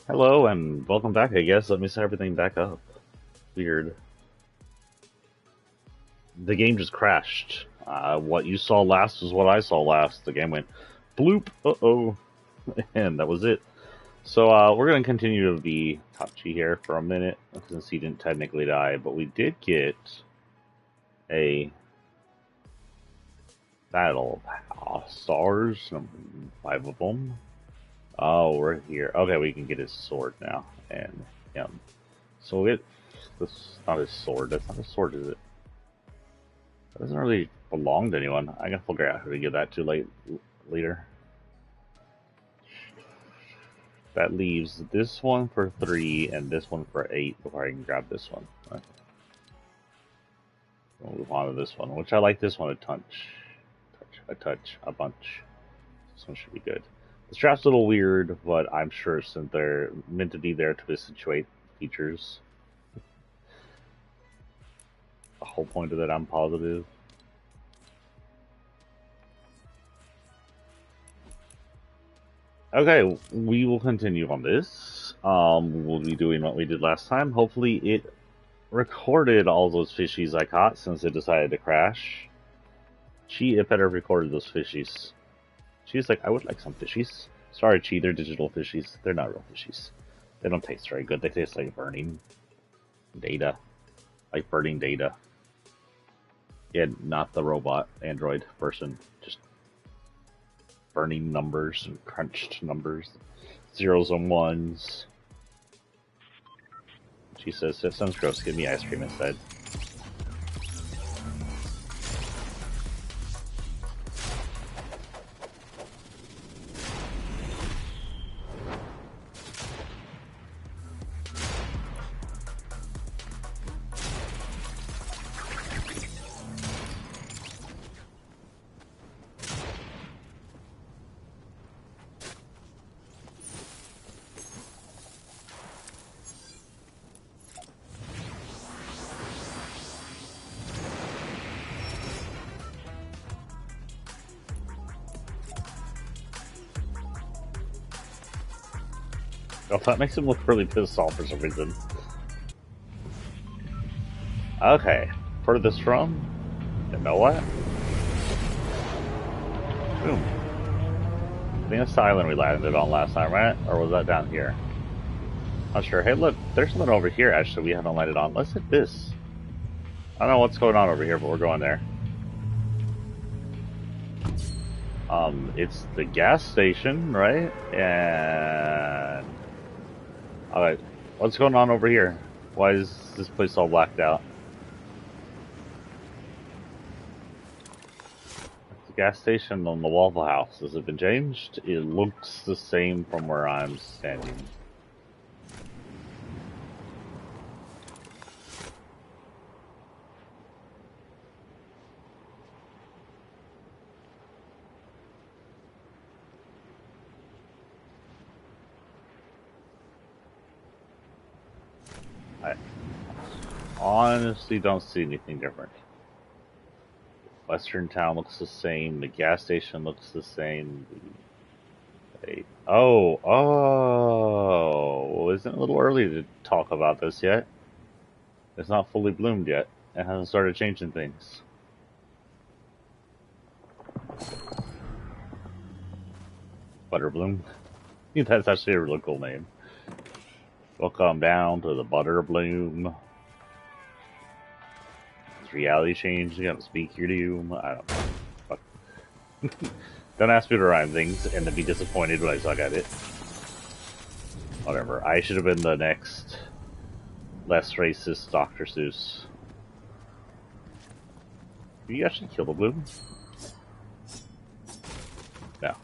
Hello and welcome back, I guess. Let me set everything back up. Weird. The game just crashed. What you saw last was what I saw last. The game went bloop, uh-oh, and that was it. So we're going to continue to be touchy here for a minute, since he didn't technically die, but we did get a battle pass. Stars, 5 of them. Oh, we're here. Okay, we can get his sword now, and him. So it. This is not his sword. That's not his sword, is it? That doesn't really belong to anyone. I gotta figure out who to give that to later. That leaves this one for 3 and this one for 8 before I can grab this one. Okay. We'll move on to this one, which I like this one a touch. A bunch. This one should be good. The strap's a little weird, but I'm sure since they're meant to be there to accentuate features. The whole point of that, I'm positive. Okay, we will continue on this. We'll be doing what we did last time. Hopefully it recorded all those fishies I caught since it decided to crash. It better have recorded those fishies. She's like, I would like some fishies. Sorry, Chi, they're digital fishies. They're not real fishies. They don't taste very good. They taste like burning data. Like burning data. Yeah, not the robot, android person. Just burning numbers and crunched numbers. Zeros and ones. She says, that sounds gross. Give me ice cream instead. Oh, that makes him look really pissed off for some reason. Okay, furthest from? You know what? Boom. I think that's the island we landed on last time, right? Or was that down here? Not sure. Hey, look, there's something over here, actually, we haven't landed on. Let's hit this. I don't know what's going on over here, but we're going there. It's the gas station, right? And... Alright, what's going on over here? Why is this place all blacked out? The gas station on the Waffle House. Has it been changed? It looks the same from where I'm standing. I honestly don't see anything different. Western Town looks the same. The gas station looks the same. Oh, isn't it a little early to talk about this yet? It's not fully bloomed yet. It hasn't started changing things. Butterbloom. That's actually a really cool name. Welcome down to the Butterbloom. It's reality change. You gotta speak your doom. I don't know. Fuck. Don't ask me to rhyme things and then be disappointed when I suck at it. Whatever. I should have been the next less racist Dr. Seuss. Did you actually kill the bloom? No.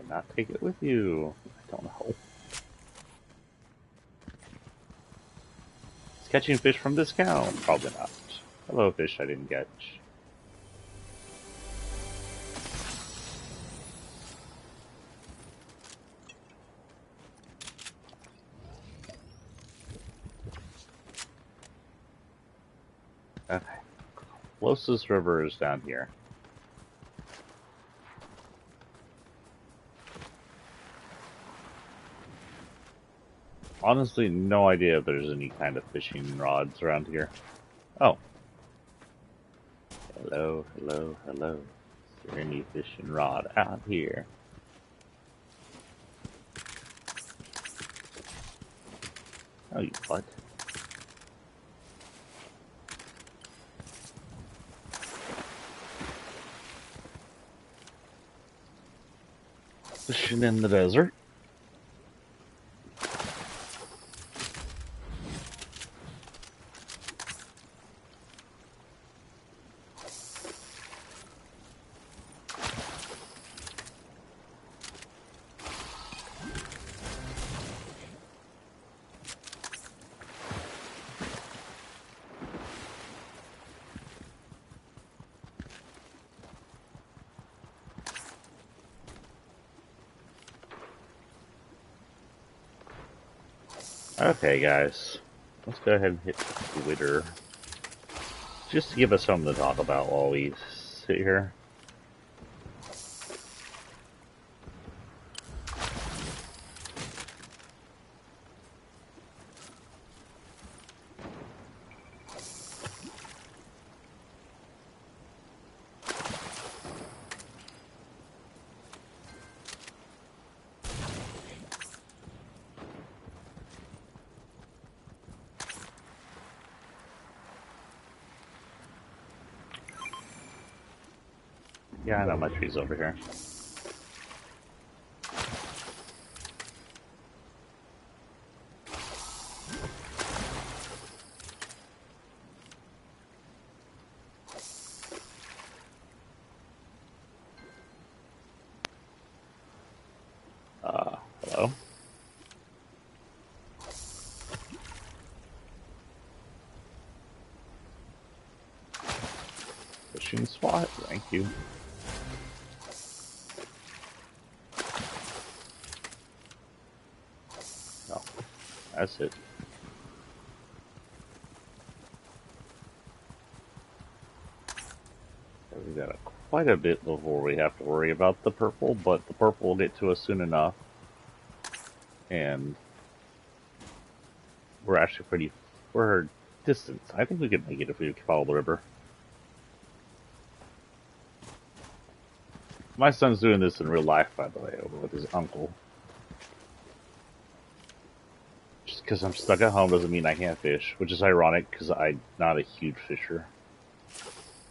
Why not take it with you? I don't know. Is catching fish from discount? Probably not. Hello, fish I didn't catch. Okay. Closest river is down here. Honestly, no idea if there's any kind of fishing rods around here. Oh. Hello, hello, hello. Is there any fishing rod out here? Oh, you what? Fishing in the desert. Okay, guys. Let's go ahead and hit Twitter. Just to give us something to talk about while we sit here. Yeah, I know my tree's over here. Hello? Fishing spot, thank you. No, that's it. We got quite a bit before we have to worry about the purple, but the purple will get to us soon enough. And we're actually we're distant. I think we could make it if we follow the river. My son's doing this in real life, by the way, over with his uncle. Just because I'm stuck at home doesn't mean I can't fish, which is ironic because I'm not a huge fisher.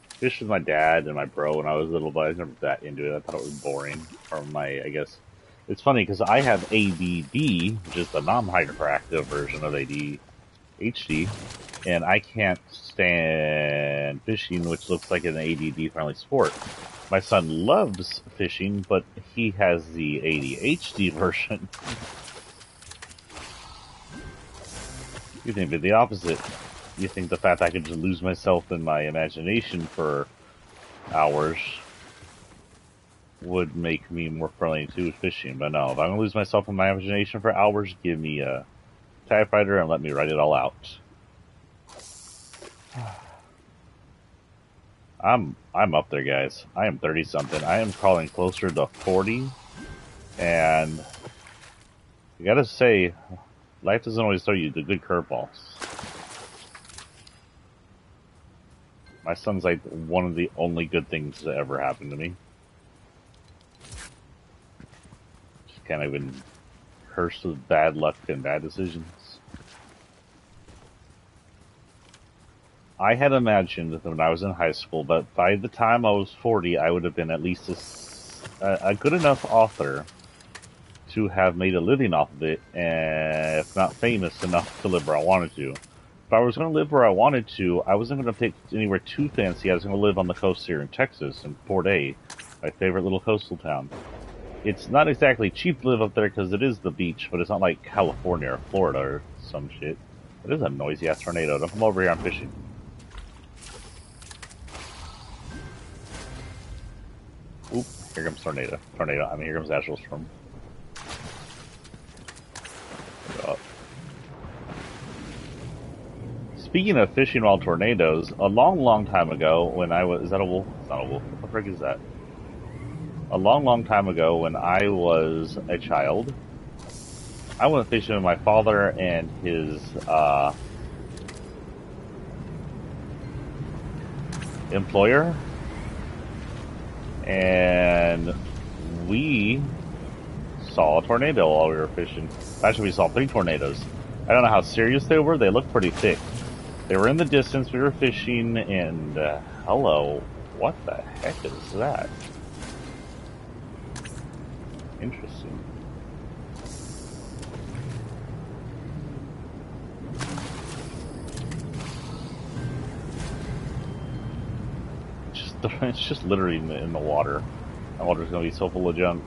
Fished with my dad and my bro when I was little, but I was never that into it. I thought it was boring. I guess. It's funny because I have ADD, which is the non-hyperactive version of ADHD, and I can't stand fishing, which looks like an ADD-friendly sport. My son loves fishing, but he has the ADHD version. You think of the opposite. You think the fact I could just lose myself in my imagination for hours would make me more friendly to fishing, but no, if I'm gonna lose myself in my imagination for hours, give me a typewriter and let me write it all out. I'm up there, guys. I am 30 something. I am crawling closer to 40, and you gotta say, life doesn't always throw you the good curveballs. My son's like one of the only good things that ever happened to me. Just kind of been cursed with bad luck and bad decisions. I had imagined that when I was in high school, but by the time I was 40, I would have been at least a good enough author to have made a living off of it, and if not famous enough to live where I wanted to. If I was going to live where I wanted to, I wasn't going to pick anywhere too fancy. I was going to live on the coast here in Texas, in Fort A, my favorite little coastal town. It's not exactly cheap to live up there because it is the beach, but it's not like California or Florida or some shit. It is a noisy-ass tornado. Don't come over here, I'm fishing. Oop, here comes tornado. Here comes Astral Storm. Speaking of fishing while tornadoes, a long, long time ago, when I was, is that a wolf? It's not a wolf. What the frick is that? A long, long time ago, when I was a child, I went fishing with my father and his employer, and we saw a tornado while we were fishing. Actually, we saw 3 tornadoes. I don't know how serious they were. They looked pretty thick. They were in the distance. We were fishing, and hello, what the heck is that? Interesting. It's just literally in the water. The water's gonna be so full of junk.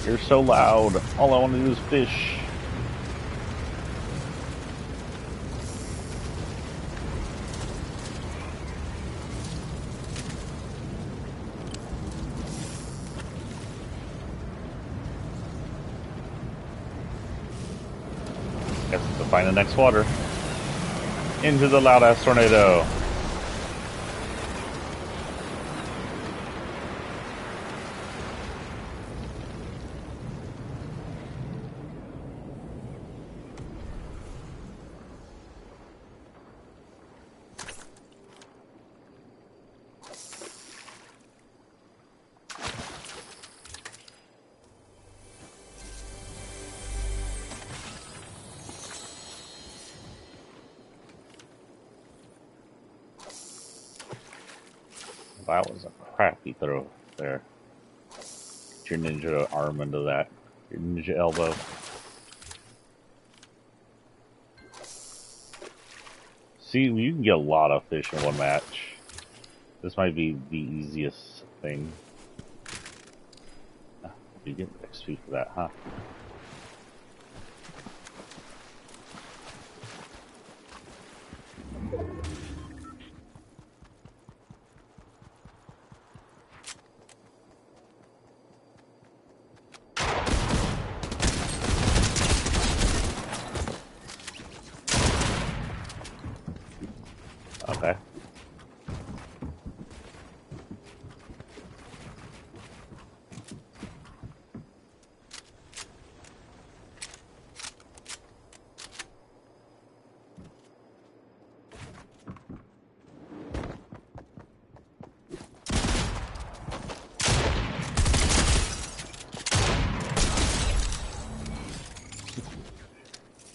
You're so loud. All I want to do is fish. Guess to find the next water. Into the loud ass tornado. That was a crappy throw there. Get your ninja arm into that. Your ninja elbow. See, you can get a lot of fish in one match. This might be the easiest thing. You get XP for that, huh? Okay.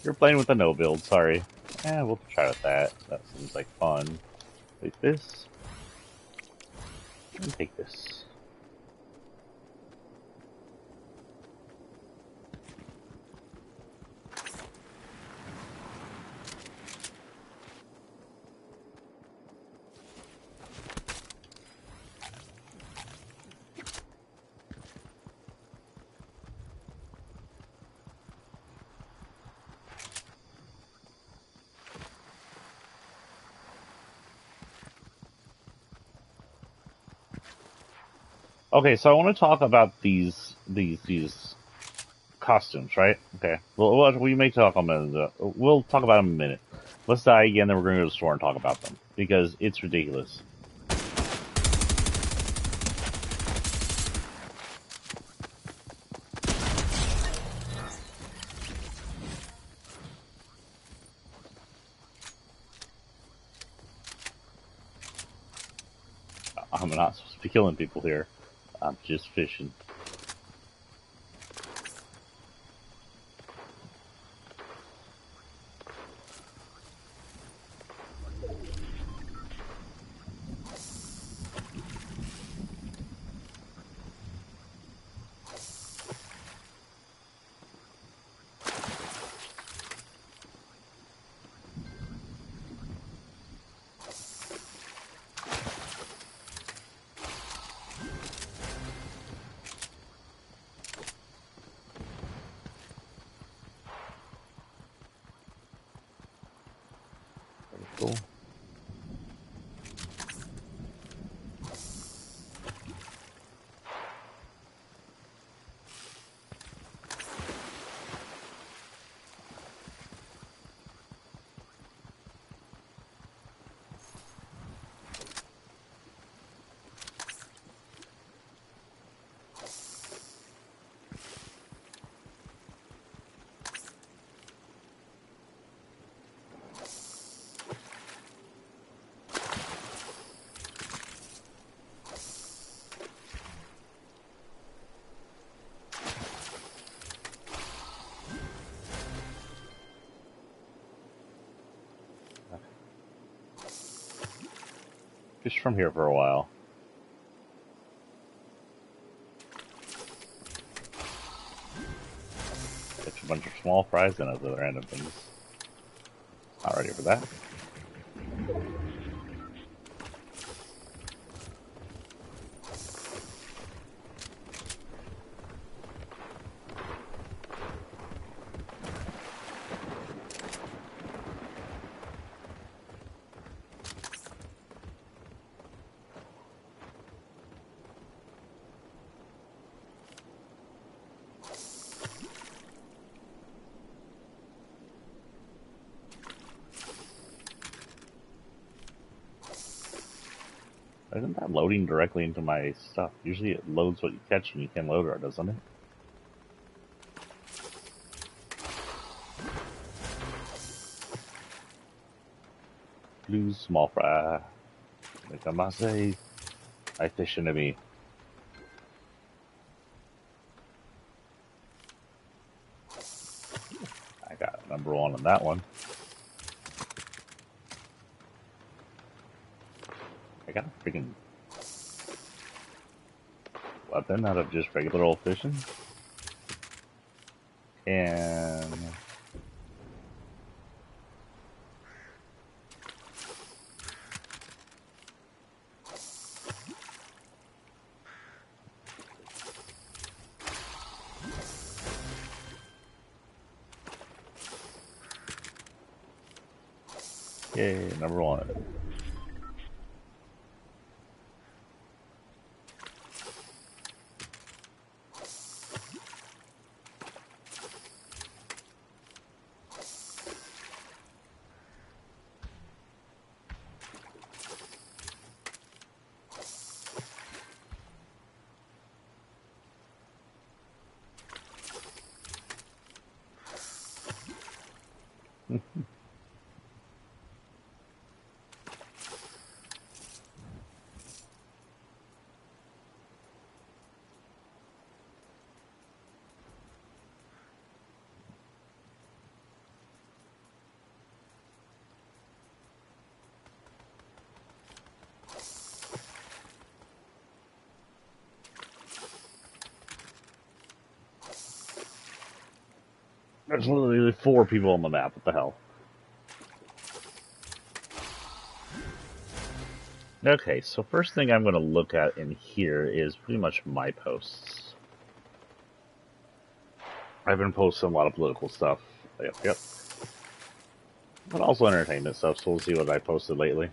You're playing with a no build, sorry. We'll try with that. That seems like fun. Take this. And take this. Okay, so I want to talk about these costumes, right? Okay. Well, we may talk on them. We'll talk about them in a minute. Let's die again, then we're going to go to the store and talk about them because it's ridiculous. I'm not supposed to be killing people here. I'm just fishing. Cool. Fish from here for a while. Catch a bunch of small fries and other random things. Not ready for that. Isn't that loading directly into my stuff? Usually it loads what you catch when you can load it, doesn't it? Blue small fry. Like I must say, I fish into me. I got number one on that one. I got a freaking weapon out of just regular old fishing. And yay, number one. There's literally 4 people on the map. What the hell? Okay, so first thing I'm going to look at in here is pretty much my posts. I've been posting a lot of political stuff. Yep. But also entertainment stuff, so we'll see what I posted lately.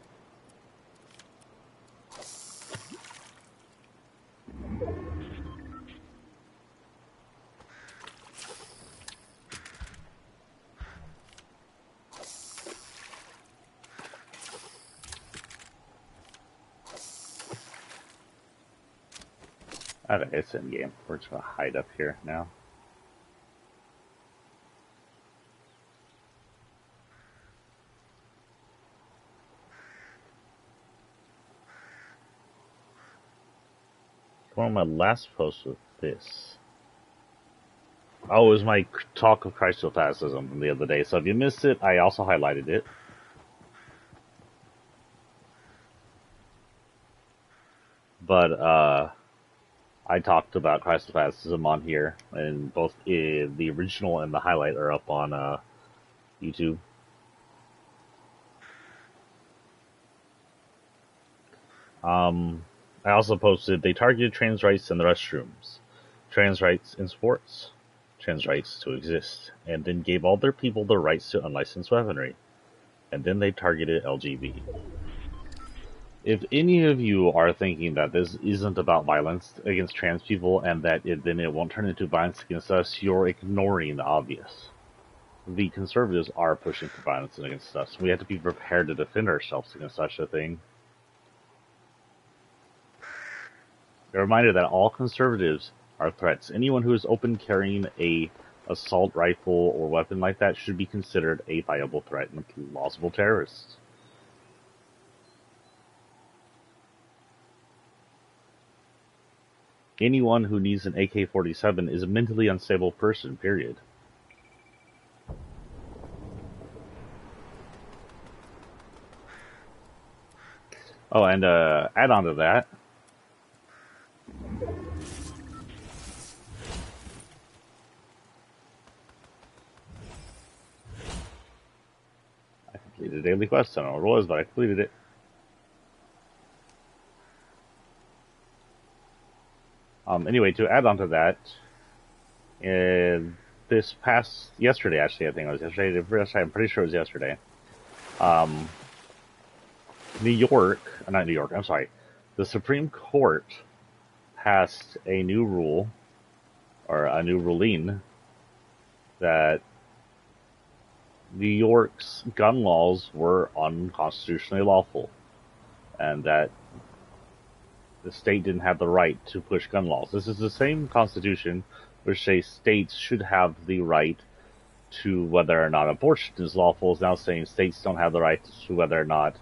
Okay, it's in game. We're just going to hide up here now. One of my last posts with this. Oh, it was my talk of Christophacism from the other day. So if you missed it, I also highlighted it. But I talked about Christophacism on here, and both the original and the highlight are up on YouTube. I also posted they targeted trans rights in the restrooms, trans rights in sports, trans rights to exist, and then gave all their people the rights to unlicensed weaponry, and then they targeted LGBT. If any of you are thinking that this isn't about violence against trans people and that then it won't turn into violence against us, you're ignoring the obvious. The conservatives are pushing for violence against us. We have to be prepared to defend ourselves against such a thing. A reminder that all conservatives are threats. Anyone who is open carrying a assault rifle or weapon like that should be considered a viable threat and plausible terrorists. Anyone who needs an AK-47 is a mentally unstable person, period. Oh, and add on to that, I completed a daily quest. I don't know what it was, but I completed it. Anyway, to add on to that, this past yesterday, actually, I think it was yesterday. I'm pretty sure it was yesterday. Um, New York, not New York. I'm sorry. The Supreme Court passed a new rule or a new ruling that New York's gun laws were unconstitutionally lawful, and that the state didn't have the right to push gun laws. This is the same constitution which says states should have the right to whether or not abortion is lawful, is now saying states don't have the right to whether or not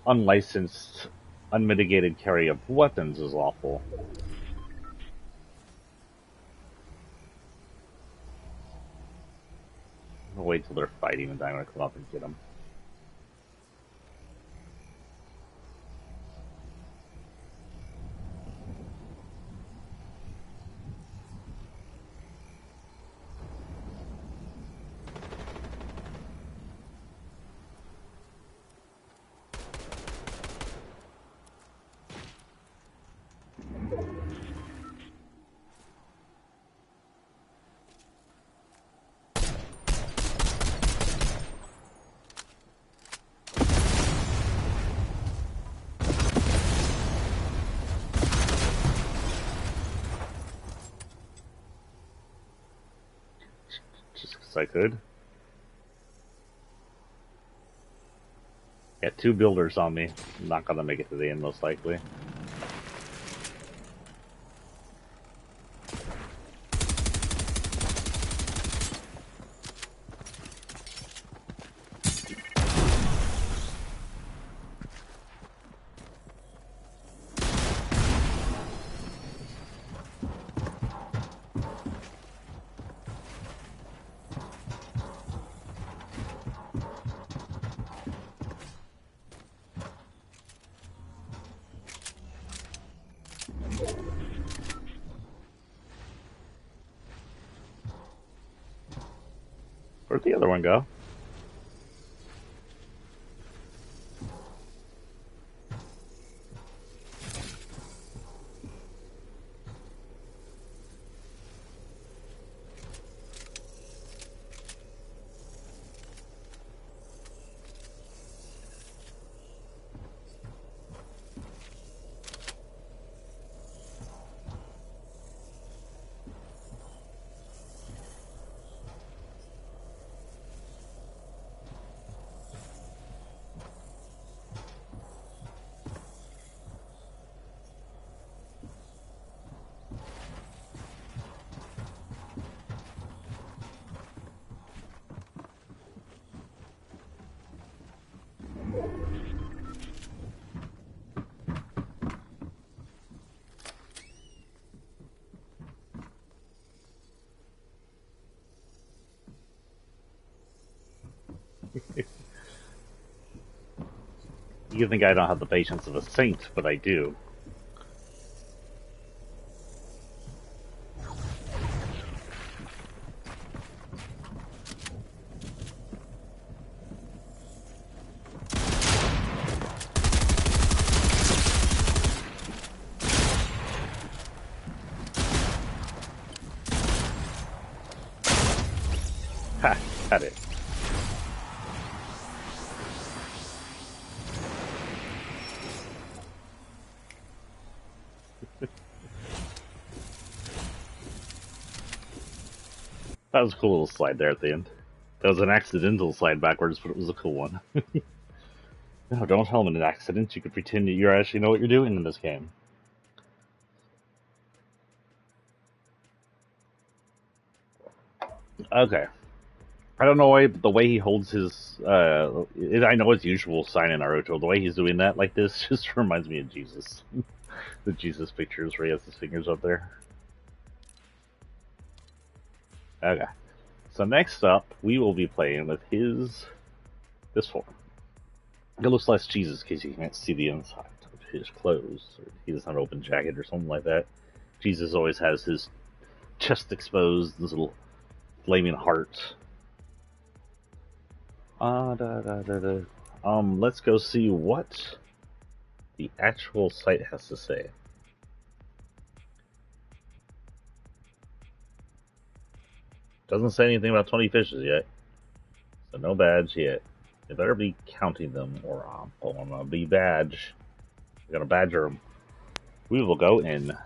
unlicensed, unmitigated carry of weapons is lawful. I'll wait till they're fighting and then I'm going to come up and get them. Just because I could. Got two builders on me. I'm not going to make it to the end, most likely. Where'd the other one go? You think I don't have the patience of a saint, but I do. Ha! Had it. That was a cool little slide there at the end. That was an accidental slide backwards, but it was a cool one. No, don't tell them an accident. You could pretend that you actually know what you're doing in this game. Okay. I don't know why, but the way he holds his, I know it's usual sign in Naruto. The way he's doing that like this just reminds me of Jesus. The Jesus pictures where he has his fingers up there. Okay. So next up, we will be playing with this form. It looks less Jesus in case you can't see the inside of his clothes. Or he doesn't have an open jacket or something like that. Jesus always has his chest exposed, this little flaming heart. Let's go see what the actual site has to say. Doesn't say anything about 20 fishes yet, so no badge yet. They better be counting them, or I'm gonna be badge. We're gonna badger them. We will go in.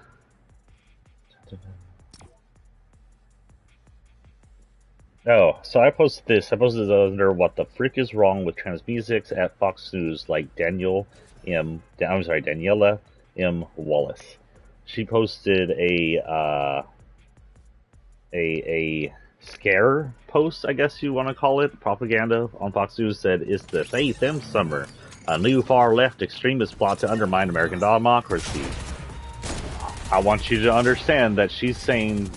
Oh, so I posted this. I posted this under what the frick is wrong with transmusics at Fox News, like Daniela M. Wallace. She posted a scare post, I guess you want to call it, propaganda on Fox News. Said it's the They Them Summer, a new far left extremist plot to undermine American democracy. I want you to understand that she's saying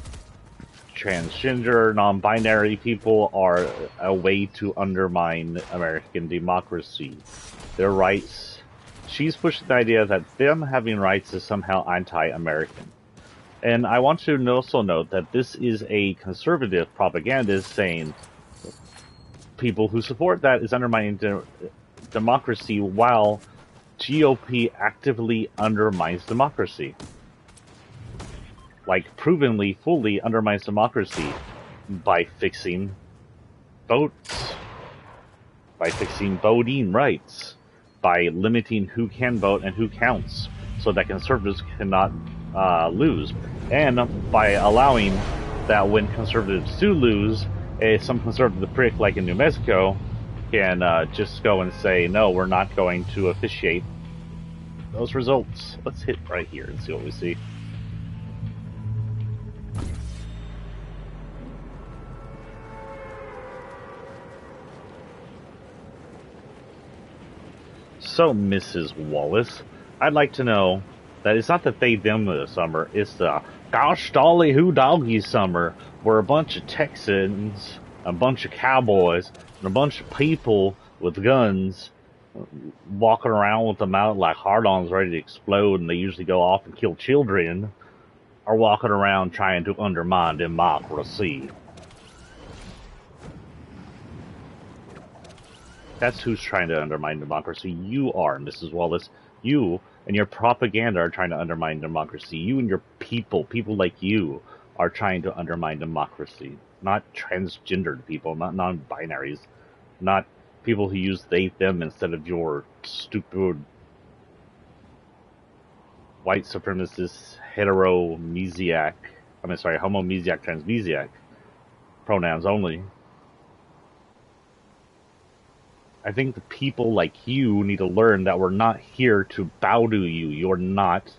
transgender, non-binary people are a way to undermine American democracy. Their rights. She's pushing the idea that them having rights is somehow anti-American. And I want to also note that this is a conservative propagandist saying people who support that is undermining democracy, while GOP actively undermines democracy. Like, provenly, fully undermines democracy by fixing votes, by fixing voting rights, by limiting who can vote and who counts, so that conservatives cannot lose, and by allowing that when conservatives do lose, some conservative prick like in New Mexico can just go and say, no, we're not going to officiate those results. Let's hit right here and see what we see. So, Mrs. Wallace, I'd like to know that it's not the they them of the summer, it's the gosh dolly who doggy summer, where a bunch of Texans, a bunch of cowboys, and a bunch of people with guns walking around with them out like hard-ons ready to explode, and they usually go off and kill children, are walking around trying to undermine democracy. That's who's trying to undermine democracy. You are, Mrs. Wallace. You and your propaganda are trying to undermine democracy. You and your people like you, are trying to undermine democracy. Not transgendered people, not non-binaries, not people who use they, them instead of your stupid white supremacist homomesiac, transmesiac pronouns only. I think the people like you need to learn that we're not here to bow to you. You're not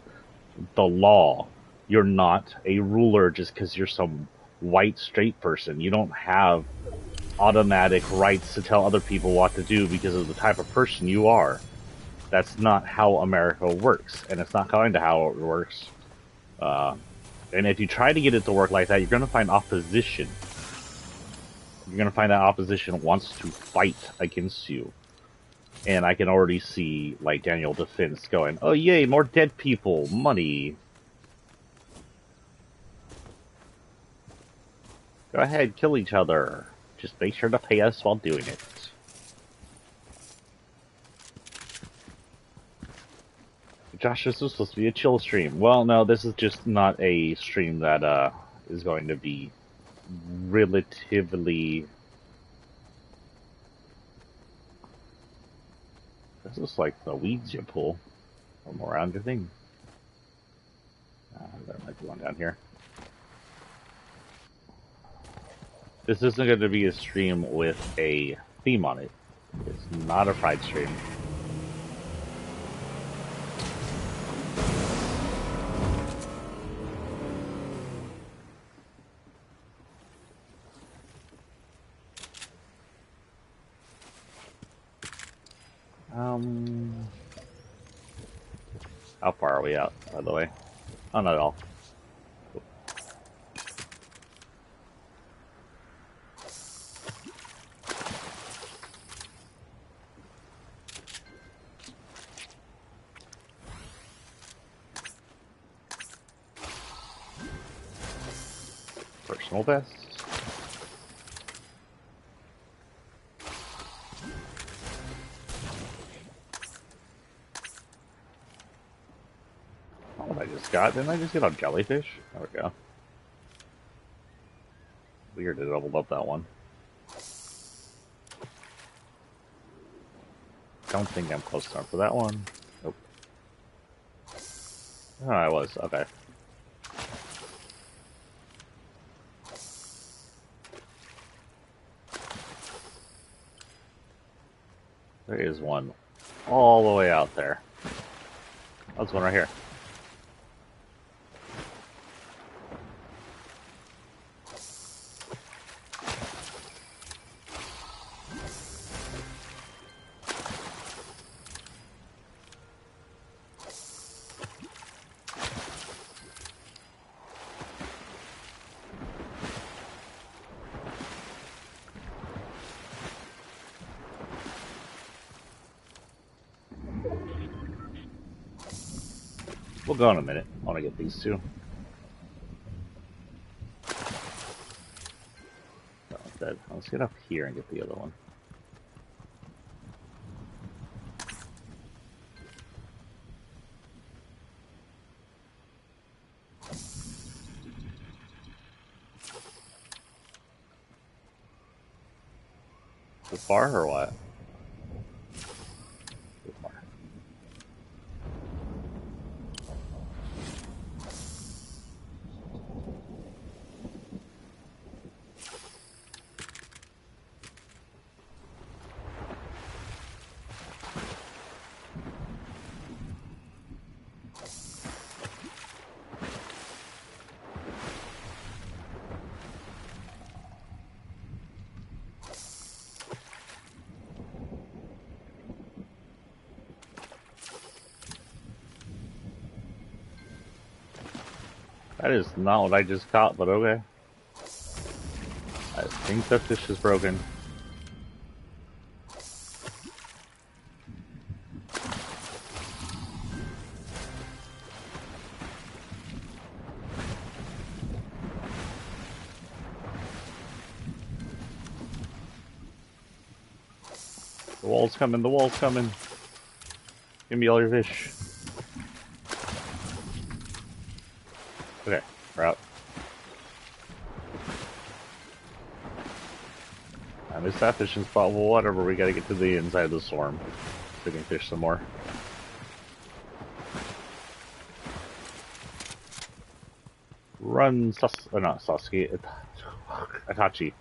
the law. You're not a ruler just because you're some white straight person. You don't have automatic rights to tell other people what to do because of the type of person you are. That's not how America works, and it's not going to how it works. And if you try to get it to work like that, you're going to find opposition. You're going to find that opposition wants to fight against you. And I can already see, like, Daniel Defense going, oh yay, more dead people, money. Go ahead, kill each other. Just make sure to pay us while doing it. Josh, this is supposed to be a chill stream. Well, no, this is just not a stream that is going to be relatively... This is like the weeds you pull from around your thing. There might be one down here. This isn't going to be a stream with a theme on it. It's not a Pride stream. How far are we out, by the way? Oh, not at all. optional vest. Oh, what I just got? Didn't I just get a jellyfish? There we go. Weird, it doubled up that one. Don't think I'm close enough for that one. Nope. Oh, I was. Okay. There is one all the way out there. That's one right here. We'll go in a minute. I want to get these two. That one's dead. Let's get up here and get the other one. Too far or what? Too far. That is not what I just caught, but okay. I think the fish is broken. The wall's coming, the wall's coming. Give me all your fish. Okay, we're out. I missed that fishing spot. Well, whatever, we gotta get to the inside of the swarm so we can fish some more. Run, not Sasuke, Itachi.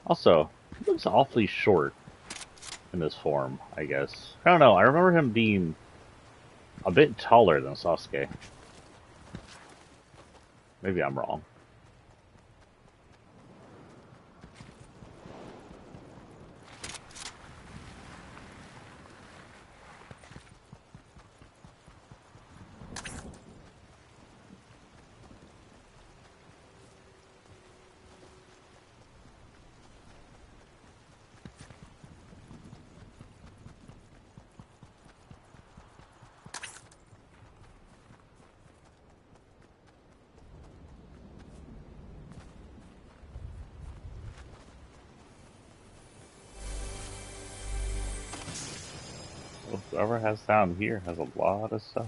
Also, he looks awfully short in this form, I guess. I don't know, I remember him being a bit taller than Sasuke. Maybe I'm wrong. Whoever has down here has a lot of stuff.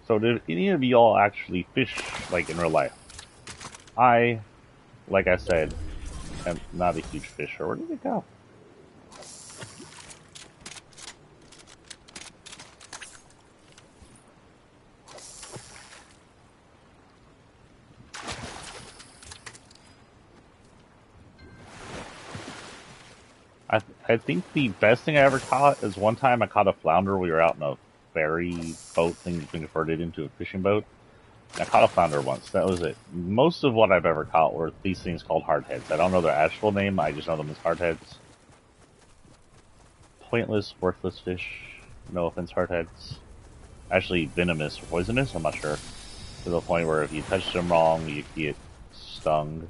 So did any of y'all actually fish, like, in real life? Like I said, am not a huge fisher. Where did it go? I think the best thing I ever caught is one time I caught a flounder. We were out in a ferry boat thing that's been converted into a fishing boat. I caught a flounder once. That was it. Most of what I've ever caught were these things called hardheads. I don't know their actual name. I just know them as hardheads. Pointless, worthless fish. No offense, hardheads. Actually, venomous or poisonous. I'm not sure. To the point where if you touch them wrong, you get stung.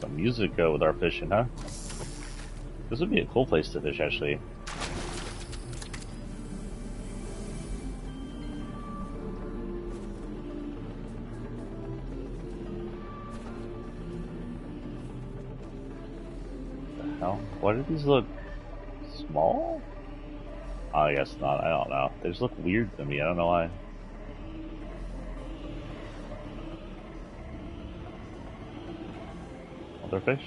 Some music with our fishing, huh? This would be a cool place to fish, actually. The hell? Why do these look small? Oh, I guess not. I don't know. They just look weird to me. I don't know why. Other fish?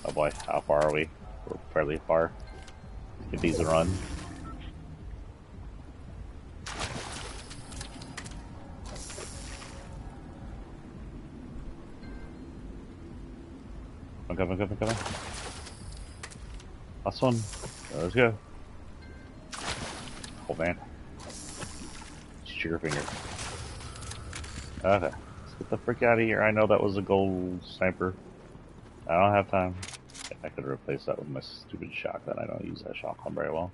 Oh boy, how far are we? We're fairly far. Give these a run. I'm coming. Last one. Let's go. Oh man. It's trigger finger. Okay. Let's get the frick out of here. I know that was a gold sniper. I don't have time. I could replace that with my stupid shotgun. I don't use that shotgun very well.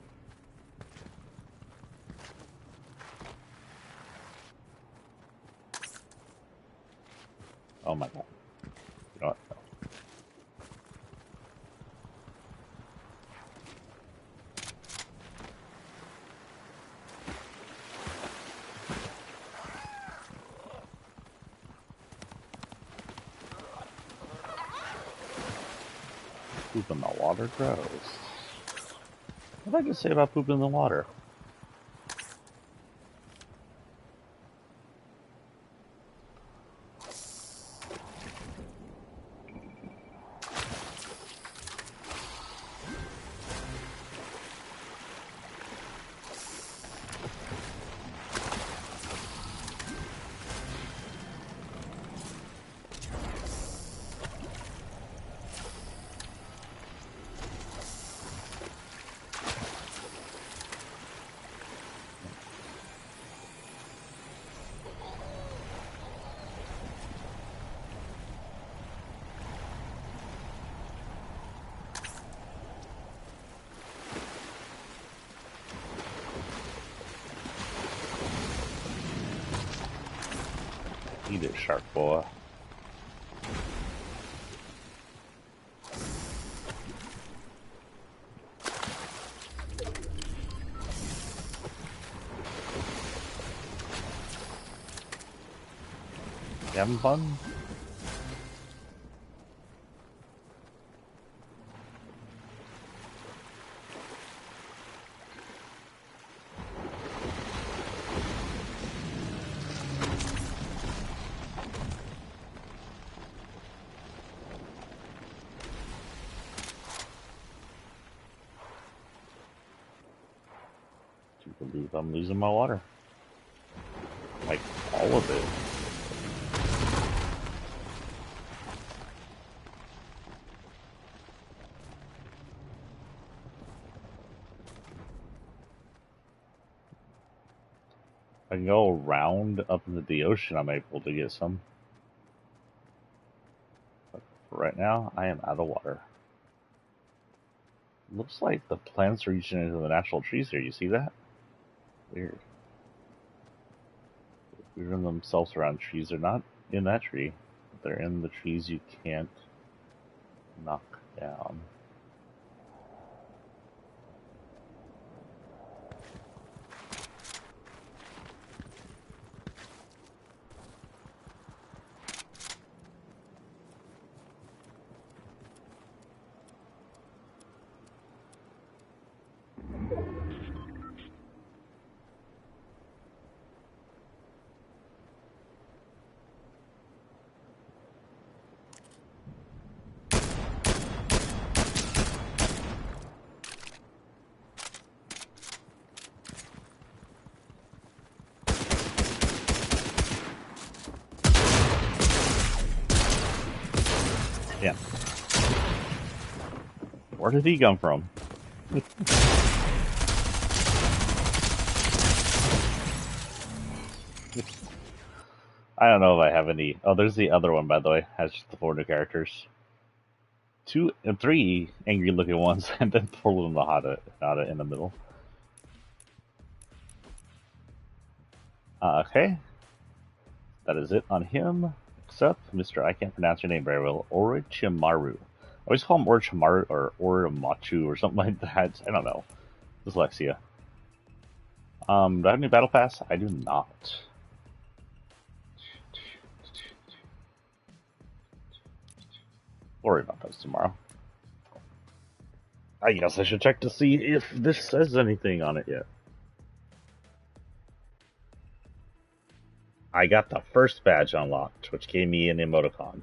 Oh my god. You know what? No. Poop in the water? Gross. What did I just say about poop in the water? Eat it, shark boy. You having fun? Do you believe I'm losing my water? Like, all of it. If I can go around up into the ocean, I'm able to get some. But for right now, I am out of water. Looks like the plants are reaching into the natural trees here. You see that? Weird. Weaving themselves around trees. They're not in that tree. They're in the trees you can't knock down. Where did he come from? I don't know if I have any. Oh, there's the other one, by the way. Has just the 4 new characters. 2 and 3 angry-looking ones, and then poor little Hinata in the middle. Okay. That is it on him. Except Mr. I can't pronounce your name very well. Orochimaru. I always call him Orochimaru or Oromachu or something like that. I don't know. Dyslexia. Do I have any battle pass? I do not. We'll worry about those tomorrow. I guess I should check to see if this says anything on it yet. I got the first badge unlocked, which gave me an emoticon.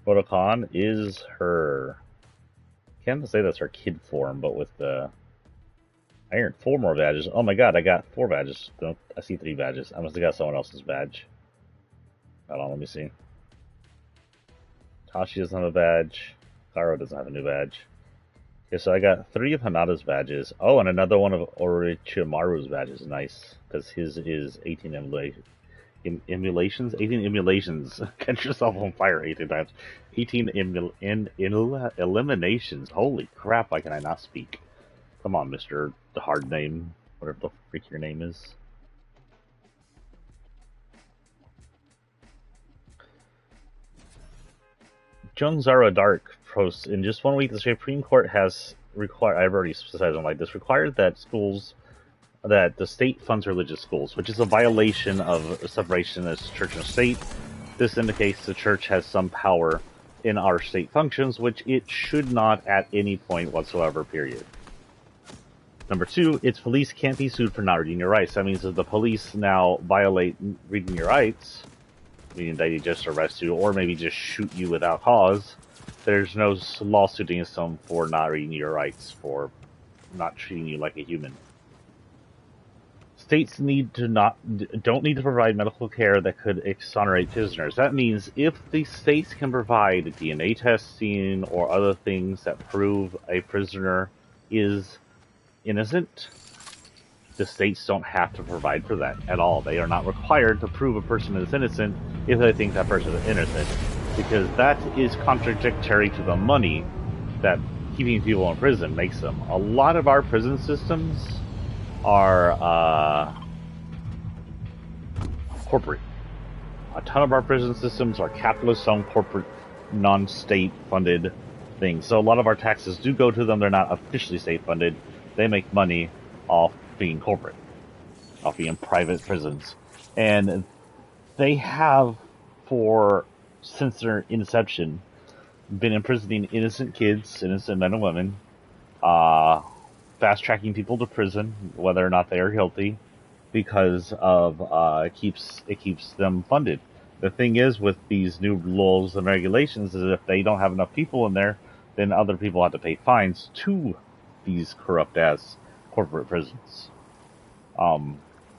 Emoticon is her... I can't say that's her kid form, but with the... I earned 4 more badges. Oh my god, I got 4 badges. I see 3 badges. I must have got someone else's badge. Hold on, let me see. Tashi doesn't have a badge. Karo doesn't have a new badge. Okay, so I got 3 of Hinata's badges. Oh, and another one of Orochimaru's badges. Nice. Because his is 18 emulations? 18 emulations. Catch yourself on fire 18 times. 18 eliminations. Holy crap, why can I not speak? Come on, Mr. The hard name. Whatever the freak your name is. Jung Zara Dark posts, in just 1 week, the Supreme Court has required, I've already said on like this, required that the state funds religious schools, which is a violation of separation as church and state. This indicates the church has some power in our state functions, which it should not at any point whatsoever, period. Number 2, its police can't be sued for not reading your rights. That means that the police now violate reading your rights, meaning that they just arrest you or maybe just shoot you without cause. There's no lawsuit against them for not reading your rights, for not treating you like a human. States don't need to provide medical care that could exonerate prisoners. That means if the states can provide DNA testing or other things that prove a prisoner is innocent, the states don't have to provide for that at all. They are not required to prove a person is innocent if they think that person is innocent, because that is contradictory to the money that keeping people in prison makes them. A lot of our prison systems are corporate. A ton of our prison systems are capitalist-owned, corporate, non-state funded things. So a lot of our taxes do go to them. They're not officially state funded. They make money off being corporate, off being private prisons. And they have, since their inception, been imprisoning innocent kids, innocent men and women, fast-tracking people to prison, whether or not they are guilty, because of it keeps them funded. The thing is, with these new laws and regulations, is if they don't have enough people in there, then other people have to pay fines to these corrupt-ass corporate prisons.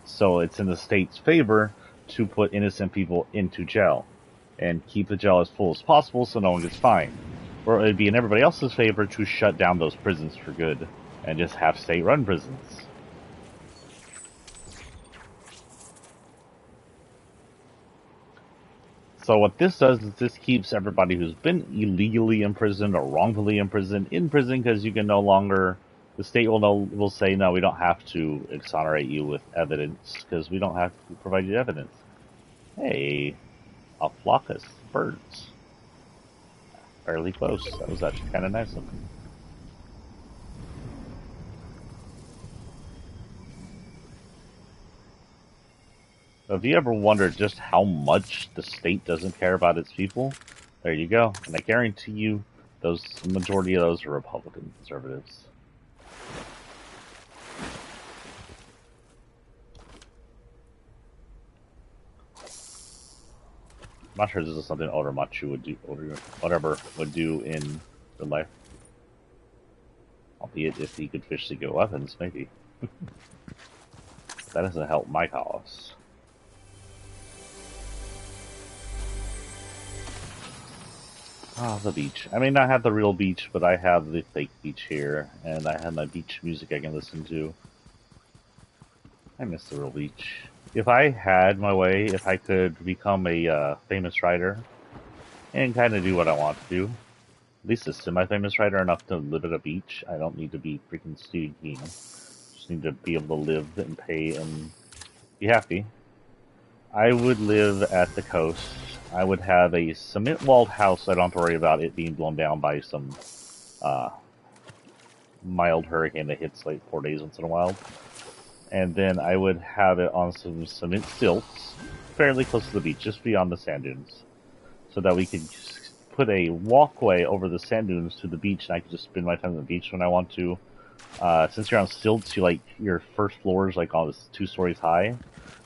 So it's in the state's favor to put innocent people into jail and keep the jail as full as possible so no one gets fined. Or it'd be in everybody else's favor to shut down those prisons for good and just have state-run prisons. So what this does is this keeps everybody who's been illegally imprisoned or wrongfully imprisoned in prison, because you can no longer, the state will say, no, we don't have to exonerate you with evidence because we don't have to provide you evidence. Hey, a flock of birds. Fairly close. That was actually kind of nice looking. Have you ever wondered just how much the state doesn't care about its people? There you go. And I guarantee you, the majority of those are Republican conservatives. I'm not sure this is something Oromachu would do, or whatever would do in real life. Albeit if he could officially get weapons, maybe. That doesn't help my cause. Ah, the beach. I may not have the real beach, but I have the fake beach here, and I have my beach music I can listen to. I miss the real beach. If I had my way, if I could become a famous writer and kind of do what I want to do, at least a semi-famous writer enough to live at a beach, I don't need to be freaking Stephen King. Just need to be able to live and pay and be happy. I would live at the coast. I would have a cement-walled house. I don't have to worry about it being blown down by some uh, mild hurricane that hits like 4 days once in a while. And then I would have it on some cement stilts, fairly close to the beach, just beyond the sand dunes, so that we could just put a walkway over the sand dunes to the beach, and I could just spend my time on the beach when I want to. Since you're on stilts, your first floor is like all this 2 stories high.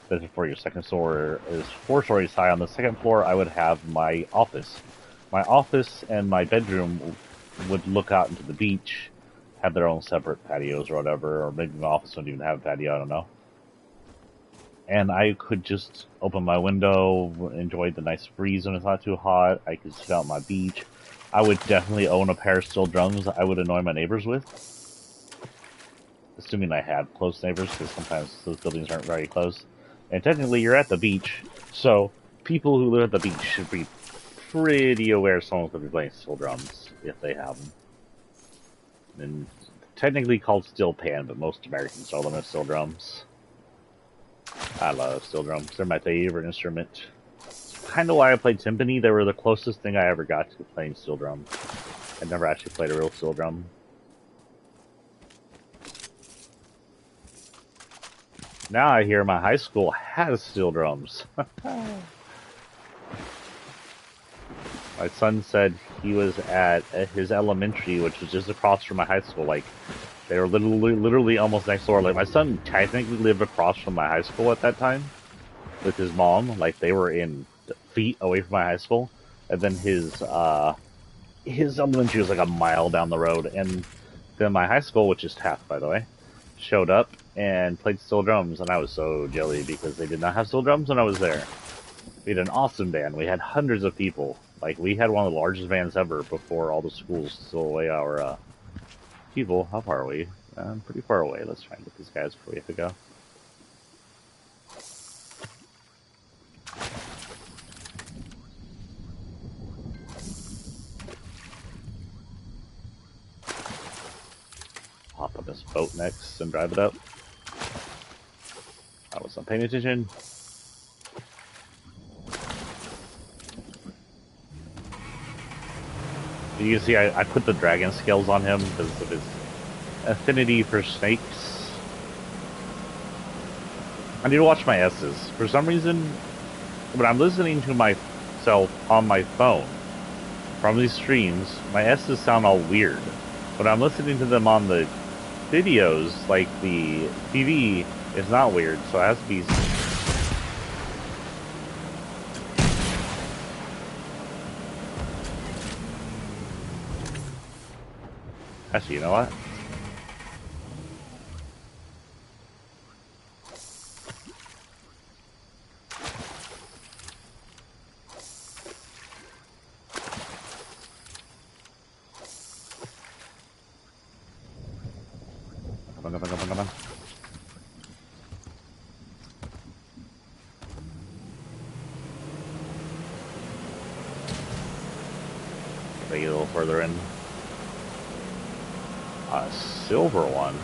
But before your second floor is 4 stories high. On the second floor, I would have my office. My office and my bedroom would look out into the beach, have their own separate patios or whatever, or maybe my office wouldn't even have a patio, I don't know. And I could just open my window, enjoy the nice breeze when it's not too hot. I could sit out on my beach. I would definitely own a pair of steel drums I would annoy my neighbors with. Assuming I had close neighbors, because sometimes those buildings aren't very close. And technically, you're at the beach, so people who live at the beach should be pretty aware someone's going to be playing steel drums if they have them. And technically called steel pan, but most Americans call them as steel drums. I love steel drums. They're my favorite instrument. It's kind of why I played timpani. They were the closest thing I ever got to playing steel drums. I never actually played a real steel drum. Now I hear my high school has steel drums. My son said he was at his elementary, which was just across from my high school. Like, they were literally almost next door. Like, my son technically lived across from my high school at that time with his mom. Like, they were in feet away from my high school. And then his elementary was like a mile down the road. And then my high school, which is Taft, by the way, showed up and played steel drums, and I was so jelly because they did not have steel drums when I was there. We had an awesome band. We had hundreds of people. Like, we had one of the largest bands ever before all the schools stole away our people. How far are we? Pretty far away. Let's try and get these guys before we have to go. Hop on this boat next and drive it up. I wasn't paying attention. You can see I put the dragon scales on him because of his affinity for snakes. I need to watch my S's. For some reason, when I'm listening to myself on my phone from these streams, my S's sound all weird. When I'm listening to them on the videos, like the TV, it's not weird, so it has to be... Actually, you know what? Come on. Gotta get a little further in. A silver one.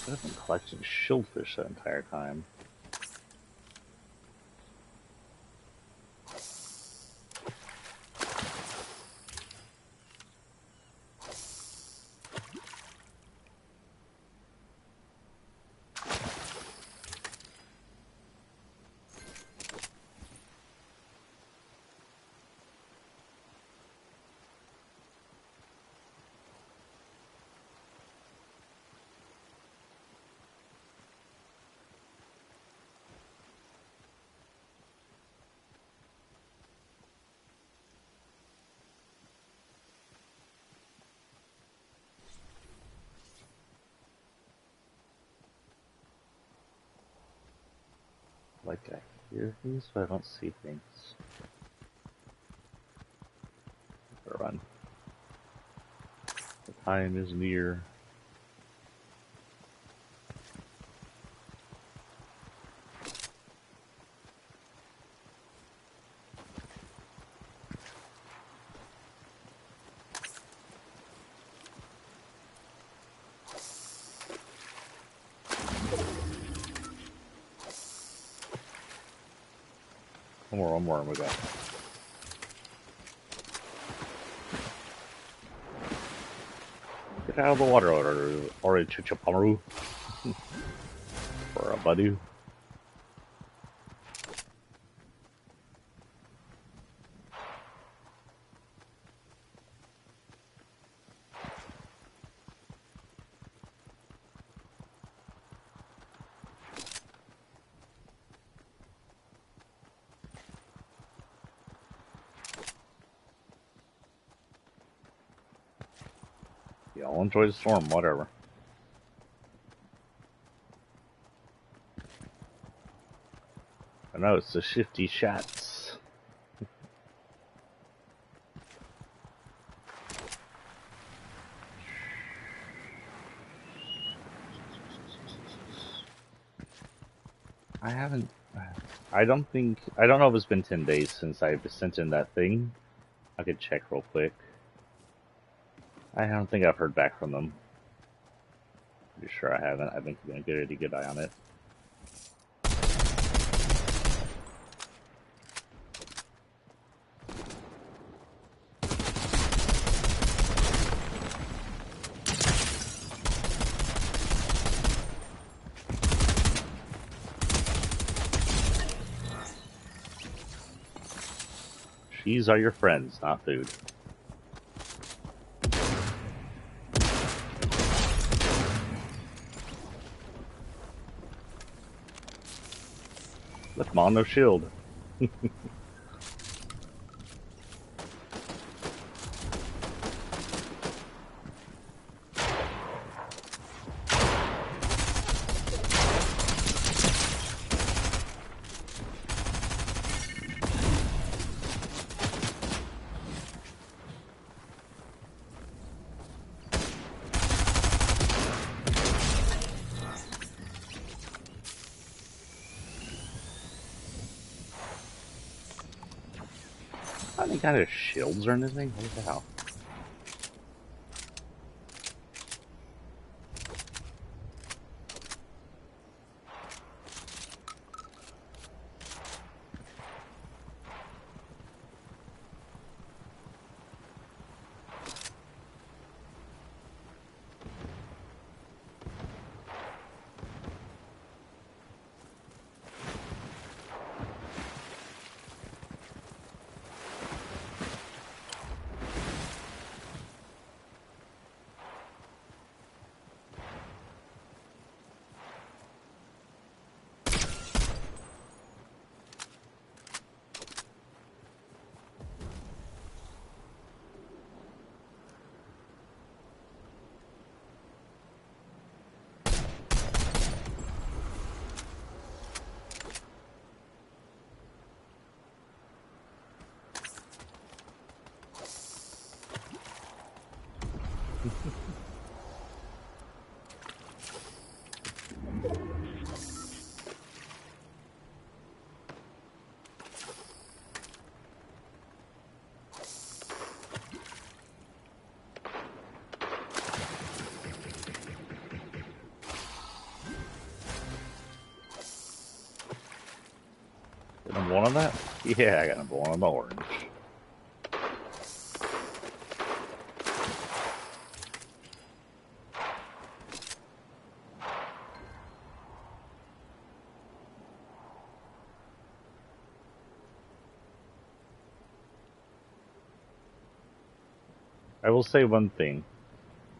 I've been collecting shieldfish that entire time. Like I hear things, but I don't see things. Better run. The time is near. One more, and we go. Get out of the water, or a chichapamaru. Or a badu. Y'all enjoy the storm, whatever. I know it's the shifty shats. I haven't. I don't know if it's been 10 days since I've sent in that thing. I could check real quick. I don't think I've heard back from them. Pretty sure I haven't. I've been keeping a good eye on it. These are your friends, not food. Look, Mom, no shield. Any kind of shields or anything? What the hell? one on that? Yeah, I got number one on the orange. I will say one thing.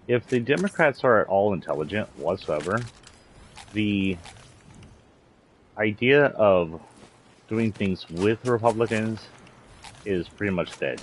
If the Democrats are at all intelligent whatsoever, the idea of doing things with Republicans is pretty much dead.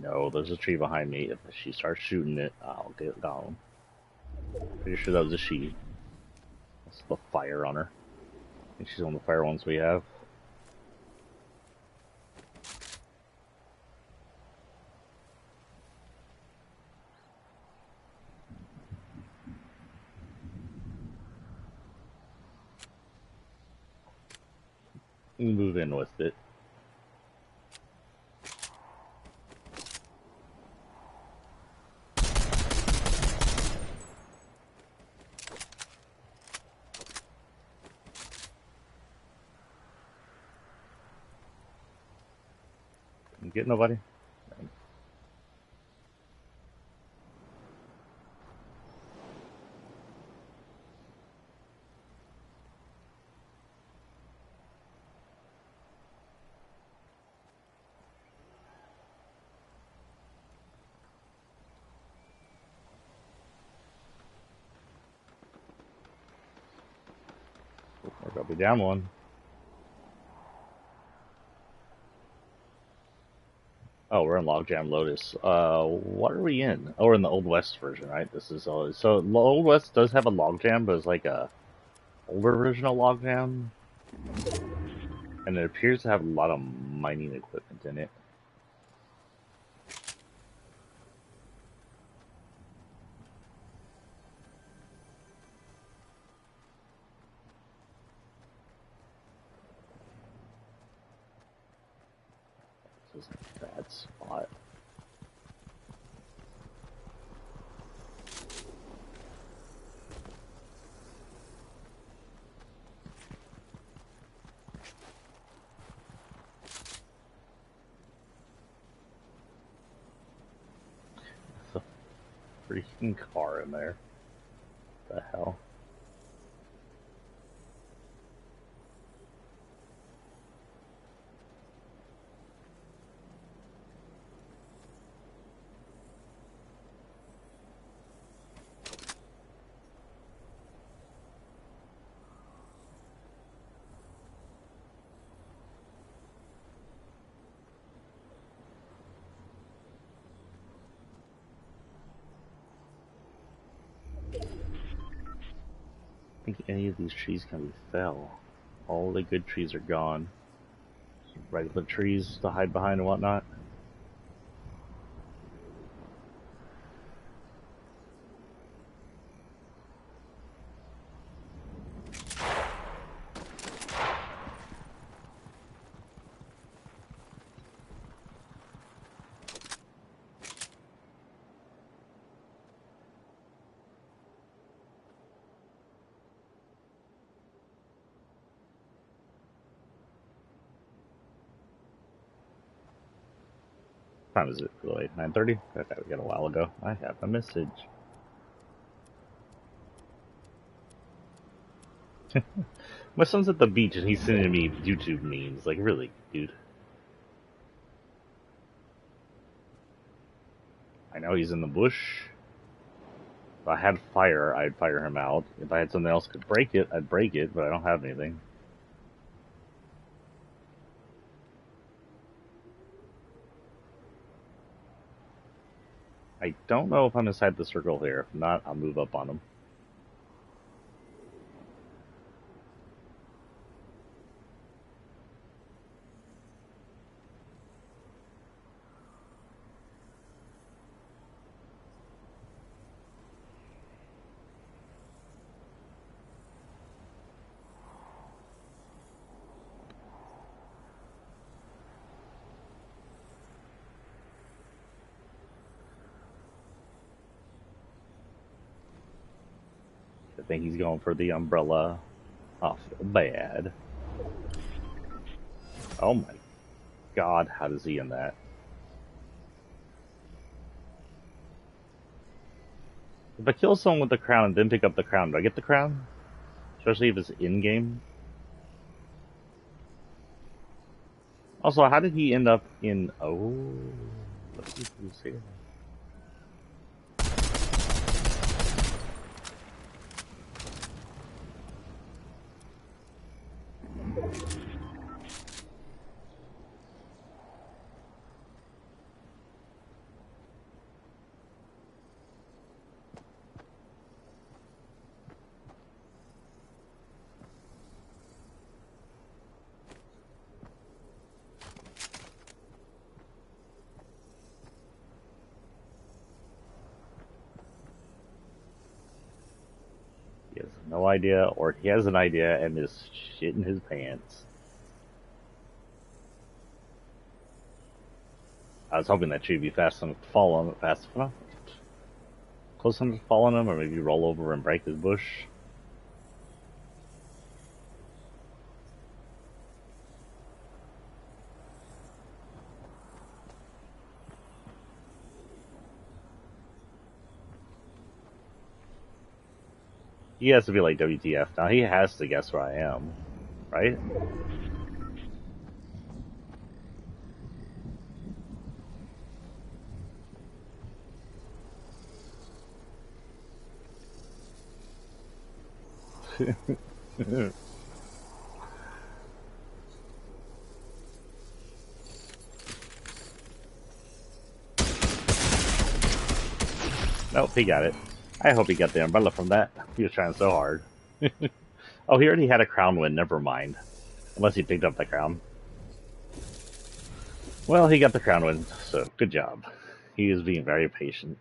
No, there's a tree behind me. If she starts shooting it, I'll get down. Pretty sure that was a she. That's the fire on her. I think she's one of the fire ones we have. Move in with it. Get nobody? We're gonna be down one. Oh, we're in Logjam Lotus. What are we in? Oh, we're in the Old West version, right? This is always so. The Old West does have a logjam, but it's like a older version of logjam, and it appears to have a lot of mining equipment in it. This is a bad spot. There's a freaking car in there. What the hell? I think any of these trees can be fell. All the good trees are gone. Regular trees to hide behind and whatnot. What time is it, by the way? 9:30? Okay, we got a while ago. I have a message. My son's at the beach and he's sending me YouTube memes. Like, really, dude. I know he's in the bush. If I had fire, I'd fire him out. If I had something else that could break it, I'd break it, but I don't have anything. I don't know if I'm inside the circle here. If not, I'll move up on him. think he's going for the umbrella. Oh, bad. Oh my god, how does he end that? If I kill someone with the crown and then pick up the crown, do I get the crown? Especially if it's in-game? Also, how did he end up in... Oh... What did you say? He has no idea, or he has an idea and is shitting his pants. I was hoping that she'd be fast enough to fall on it fast enough. Close enough to fall on him, or maybe roll over and break his bush. He has to be like WTF. Now he has to guess where I am, right? Nope, he got it. I hope he got the umbrella from that. He was trying so hard. Oh, he already had a crown win. Never mind. Unless he picked up the crown. Well, he got the crown win, so good job. He is being very patient.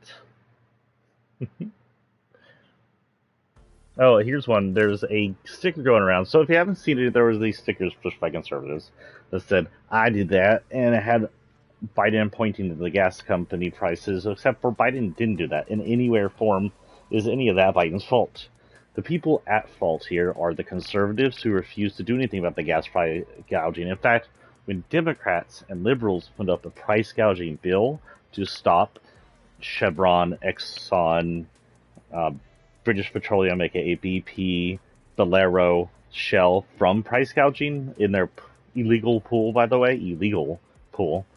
Oh, here's one. There's a sticker going around. So if you haven't seen it, there was these stickers pushed by conservatives that said, I did that, and it had Biden pointing to the gas company prices, except for Biden didn't do that in any way or form. Is any of that Biden's fault? The people at fault here are the conservatives who refuse to do anything about the gas price gouging. In fact, when Democrats and liberals put up a price gouging bill to stop Chevron, Exxon, British Petroleum, aka BP, Valero, Shell from price gouging in their illegal pool, by the way, illegal pool,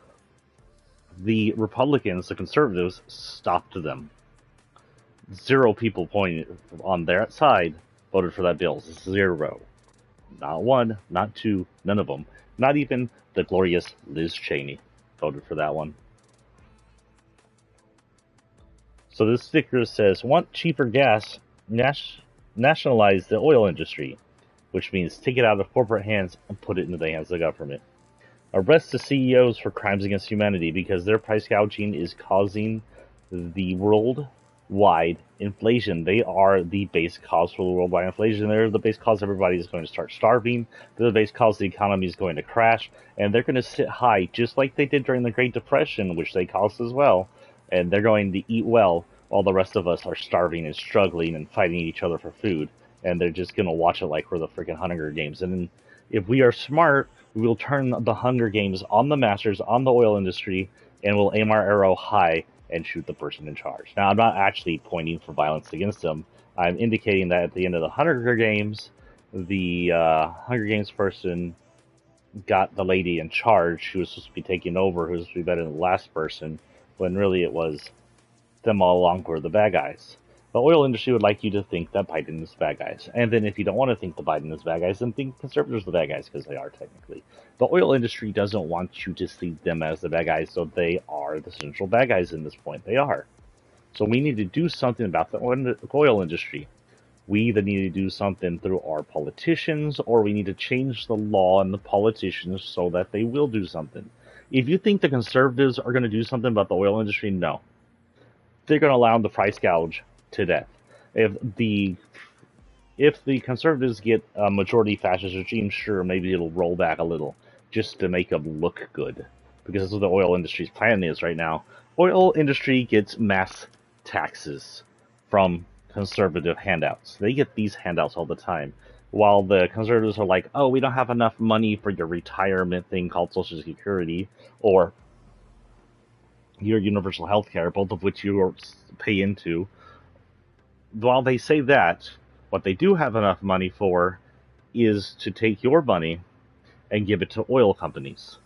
the Republicans, the conservatives, stopped them. 0 people pointed on their side voted for that bill. 0. Not 1, not 2, none of them. Not even the glorious Liz Cheney voted for that one. So this sticker says, want cheaper gas, nationalize the oil industry, which means take it out of corporate hands and put it into the hands of the government. Arrest the CEOs for crimes against humanity because their price gouging is causing the worldwide inflation. They are the base cause for the worldwide inflation. They're the base cause everybody is going to start starving. They're the base cause the economy is going to crash. And they're going to sit high, just like they did during the Great Depression, which they caused as well. And they're going to eat well while the rest of us are starving and struggling and fighting each other for food. And they're just going to watch it like we're the freaking Hunger Games. And if we are smart, we will turn the Hunger Games on the masters, on the oil industry, and we'll aim our arrow high and shoot the person in charge. Now, I'm not actually pointing for violence against them. I'm indicating that at the end of the Hunger Games, the Hunger Games person got the lady in charge who was supposed to be taking over, who was supposed to be better than the last person, when really it was them all along were the bad guys. The oil industry would like you to think that Biden is the bad guys. And then if you don't want to think the Biden is bad guys, then think conservatives are the bad guys, because they are technically. The oil industry doesn't want you to see them as the bad guys, so they are the central bad guys in this point. They are. So we need to do something about the oil industry. We either need to do something through our politicians, or we need to change the law and the politicians so that they will do something. If you think the conservatives are going to do something about the oil industry, no. They're going to allow them to price gouge to death. If the conservatives get a majority fascist regime, sure, maybe it'll roll back a little just to make them look good, because that's what the oil industry's plan is right now. Oil industry gets mass taxes from conservative handouts. They get these handouts all the time. While the conservatives are like, oh, we don't have enough money for your retirement thing called Social Security or your universal health care, both of which you pay into. While they say that, what they do have enough money for is to take your money and give it to oil companies.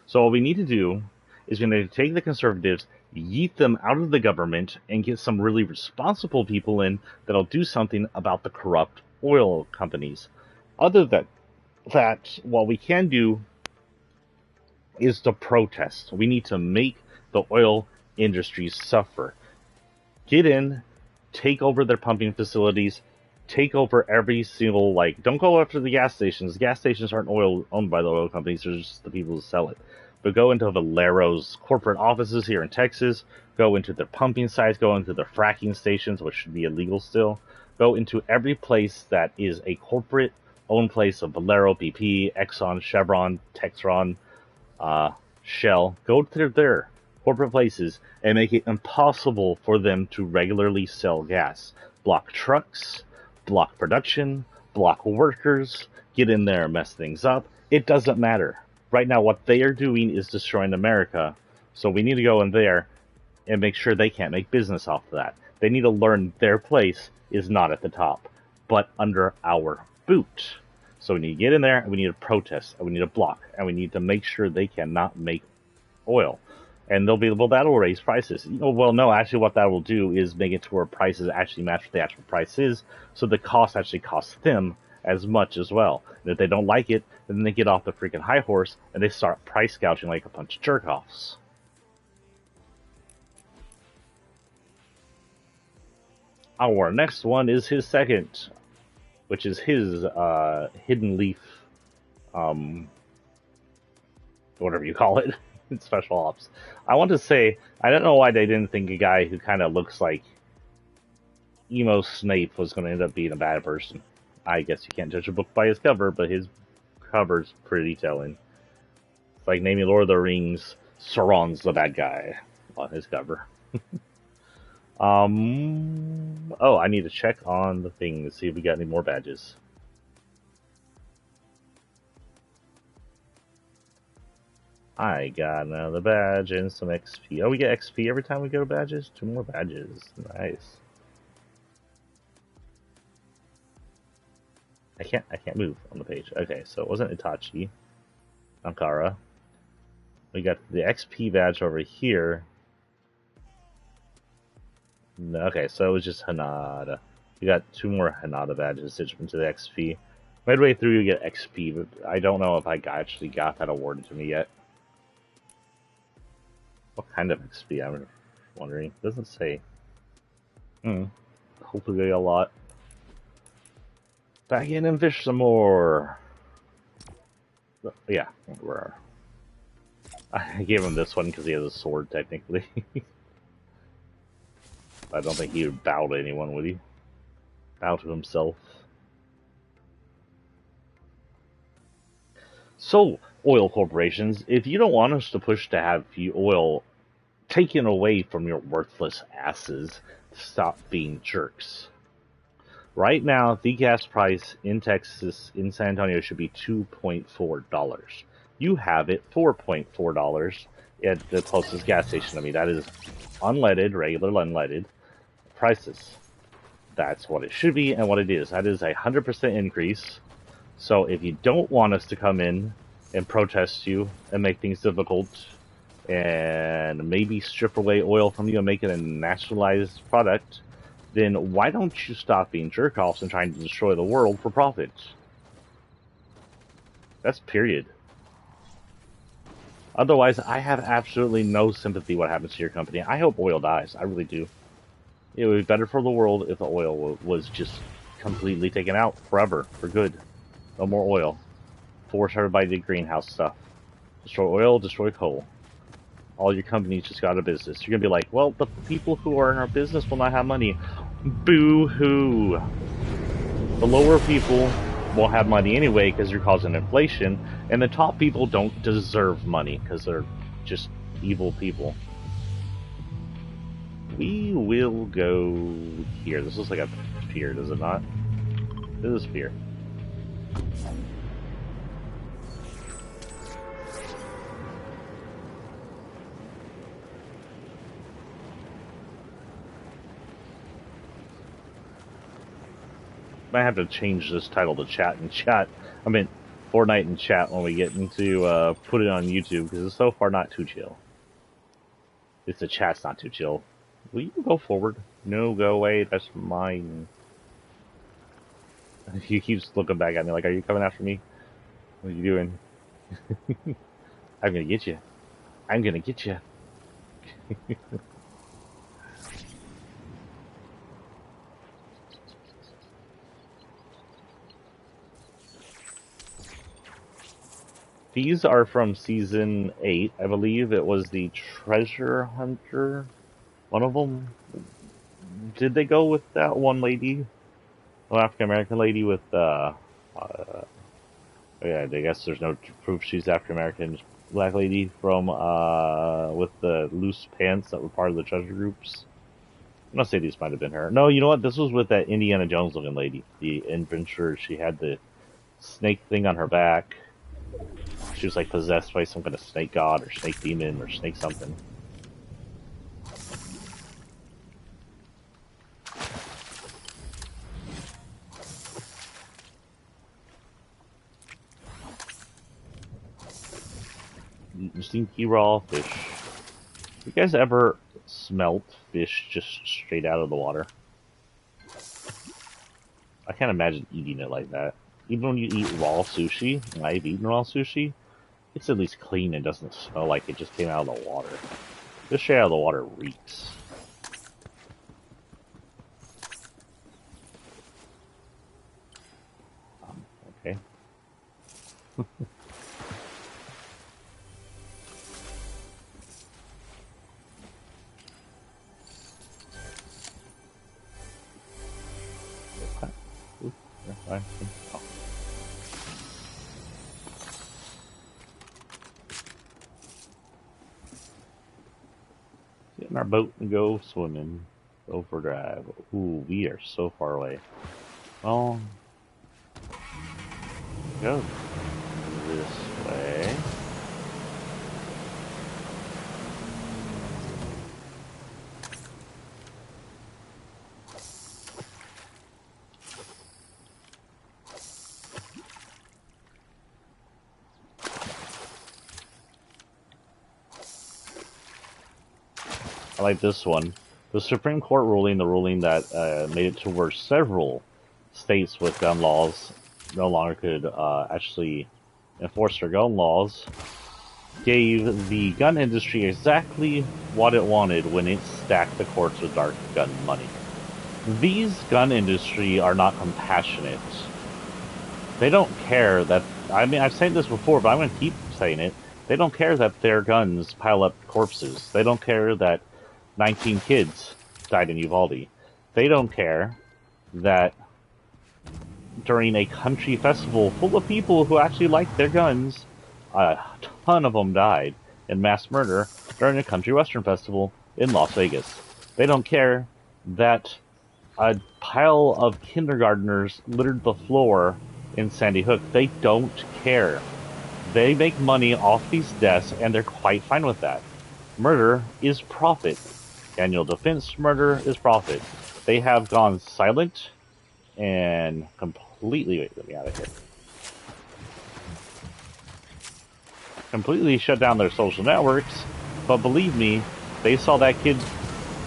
So what we need to do is we need to take the conservatives, yeet them out of the government, and get some really responsible people in that'll do something about the corrupt oil companies. Other than that, what we can do is to protest. We need to make the oil industry suffer. Get in, take over their pumping facilities, take over every single, don't go after the gas stations. Gas stations aren't owned by the oil companies, they're just the people who sell it. But go into Valero's corporate offices here in Texas, go into their pumping sites, go into their fracking stations, which should be illegal still. Go into every place that is a corporate owned place of Valero, BP, Exxon, Chevron, Textron, Shell. Go to their corporate places and make it impossible for them to regularly sell gas. Block trucks, block production, block workers, get in there and mess things up. It doesn't matter. Right now, what they are doing is destroying America, so we need to go in there and make sure they can't make business off of that. They need to learn their place is not at the top, but under our boot. So we need to get in there, and we need to protest, and we need to block, and we need to make sure they cannot make oil. And they'll be, well, that'll raise prices. Well, no, actually what that will do is make it to where prices actually match what the actual price is, so the cost actually costs them as much as well. And if they don't like it, then they get off the freaking high horse, and they start price gouging like a bunch of jerk-offs. Our next one is his second, which is his Hidden Leaf, whatever you call it. Special ops. I want to say, I don't know why they didn't think a guy who kind of looks like emo Snape was going to end up being a bad person. I guess you can't judge a book by his cover, but his cover's pretty telling. It's like naming Lord of the Rings, Sauron's the bad guy on his cover. Oh, I need to check on the thing to see if we got any more badges. I got another badge and some XP. Oh, we get XP every time we go to badges? 2 more badges. Nice. I can't move on the page. Okay, so it wasn't Itachi. Ankara. We got the XP badge over here. No, okay, so it was just Hinata. We got 2 more Hinata badges stitched into the XP. Midway through you get XP, but I don't know if I actually got that awarded to me yet. What kind of XP? I'm wondering. It doesn't say. Hopefully a lot. Back in and fish some more. Yeah, where I gave him this one because he has a sword, technically. I don't think he would bow to anyone, would he? Bow to himself. So, oil corporations, if you don't want us to push to have oil taken away from your worthless asses, stop being jerks. Right now, the gas price in Texas, in San Antonio, should be $2.4. You have it $4.4 at the closest gas station. I mean, that is unleaded, regular unleaded prices. That's what it should be and what it is. That is a 100% increase. So if you don't want us to come in and protest you and make things difficult and maybe strip away oil from you and make it a nationalized product, then why don't you stop being jerk-offs and trying to destroy the world for profit? That's period. Otherwise, I have absolutely no sympathy what happens to your company. I hope oil dies. I really do. It would be better for the world if the oil was just completely taken out forever, for good. No more oil. Force everybody to greenhouse stuff. Destroy oil, destroy coal. All your companies just got out of business. You're going to be like, well, the people who are in our business will not have money. Boo-hoo. The lower people won't have money anyway because you're causing inflation, and the top people don't deserve money because they're just evil people. We will go here. This looks like a pier, does it not? This is pier. Might have to change this title to chat and chat. I mean, Fortnite and chat when we get into put it on YouTube because it's so far not too chill. If the chat's not too chill, will you go forward? No, go away. That's mine. He keeps looking back at me like, "Are you coming after me? What are you doing?" I'm gonna get you. I'm gonna get you. These are from season 8, I believe. It was the treasure hunter. One of them. Did they go with that one lady? The African American lady with yeah, I guess there's no proof she's African American. Black lady from with the loose pants that were part of the treasure groups. I'm gonna say these might have been her. No, you know what? This was with that Indiana Jones looking lady, the adventurer. She had the snake thing on her back. She was like possessed by some kind of snake god or snake demon or snake something. Stinky raw fish. You guys ever smelt fish just straight out of the water? I can't imagine eating it like that. Even when you eat raw sushi, and I've eaten raw sushi, it's at least clean and doesn't smell like it just came out of the water. This shit out of the water reeks. Okay. Oh. Get in our boat and go swimming. Go for a drive. Ooh, we are so far away. Well, go this way. I like this one. The Supreme Court ruling, the ruling that made it to where several states with gun laws no longer could actually enforce their gun laws, gave the gun industry exactly what it wanted when it stacked the courts with dark gun money. These gun industry are not compassionate. They don't care that, I mean, I've said this before, but I'm going to keep saying it. They don't care that their guns pile up corpses. They don't care that 19 kids died in Uvalde. They don't care that during a country festival full of people who actually liked their guns, a ton of them died in mass murder during a country western festival in Las Vegas. They don't care that a pile of kindergartners littered the floor in Sandy Hook. They don't care. They make money off these deaths, and they're quite fine with that. Murder is profit. Annual defense murder is profit. They have gone silent and completely, wait, let me out of here. Completely shut down their social networks, but believe me, they saw that kid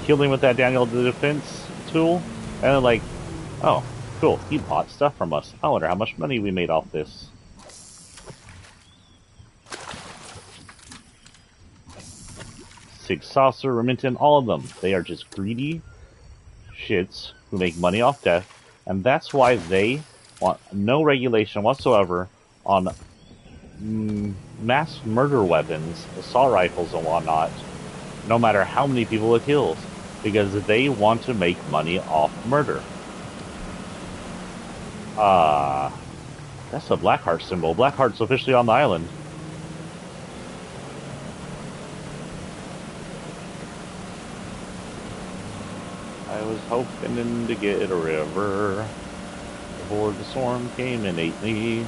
killing with that Daniel defense tool, and they're like, oh, cool, he bought stuff from us. I wonder how much money we made off this. Sig Saucer, Remington, all of them. They are just greedy shits who make money off death, and that's why they want no regulation whatsoever on mass murder weapons, assault rifles and whatnot, no matter how many people it kills, because they want to make money off murder. That's a Blackheart symbol. Blackheart's officially on the island. I was hoping to get a river before the storm came and ate me.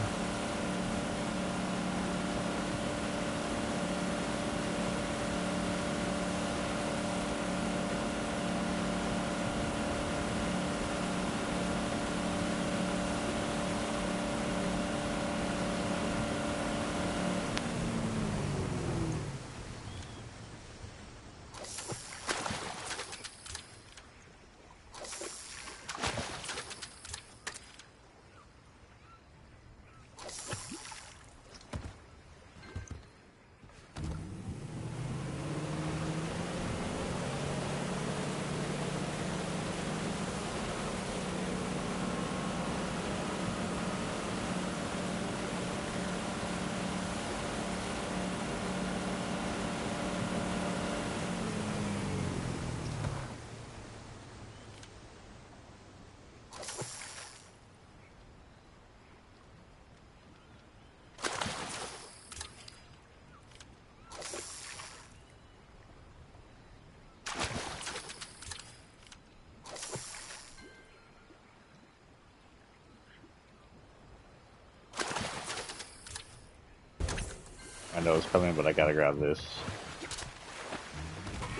I know it's coming, but I gotta grab this.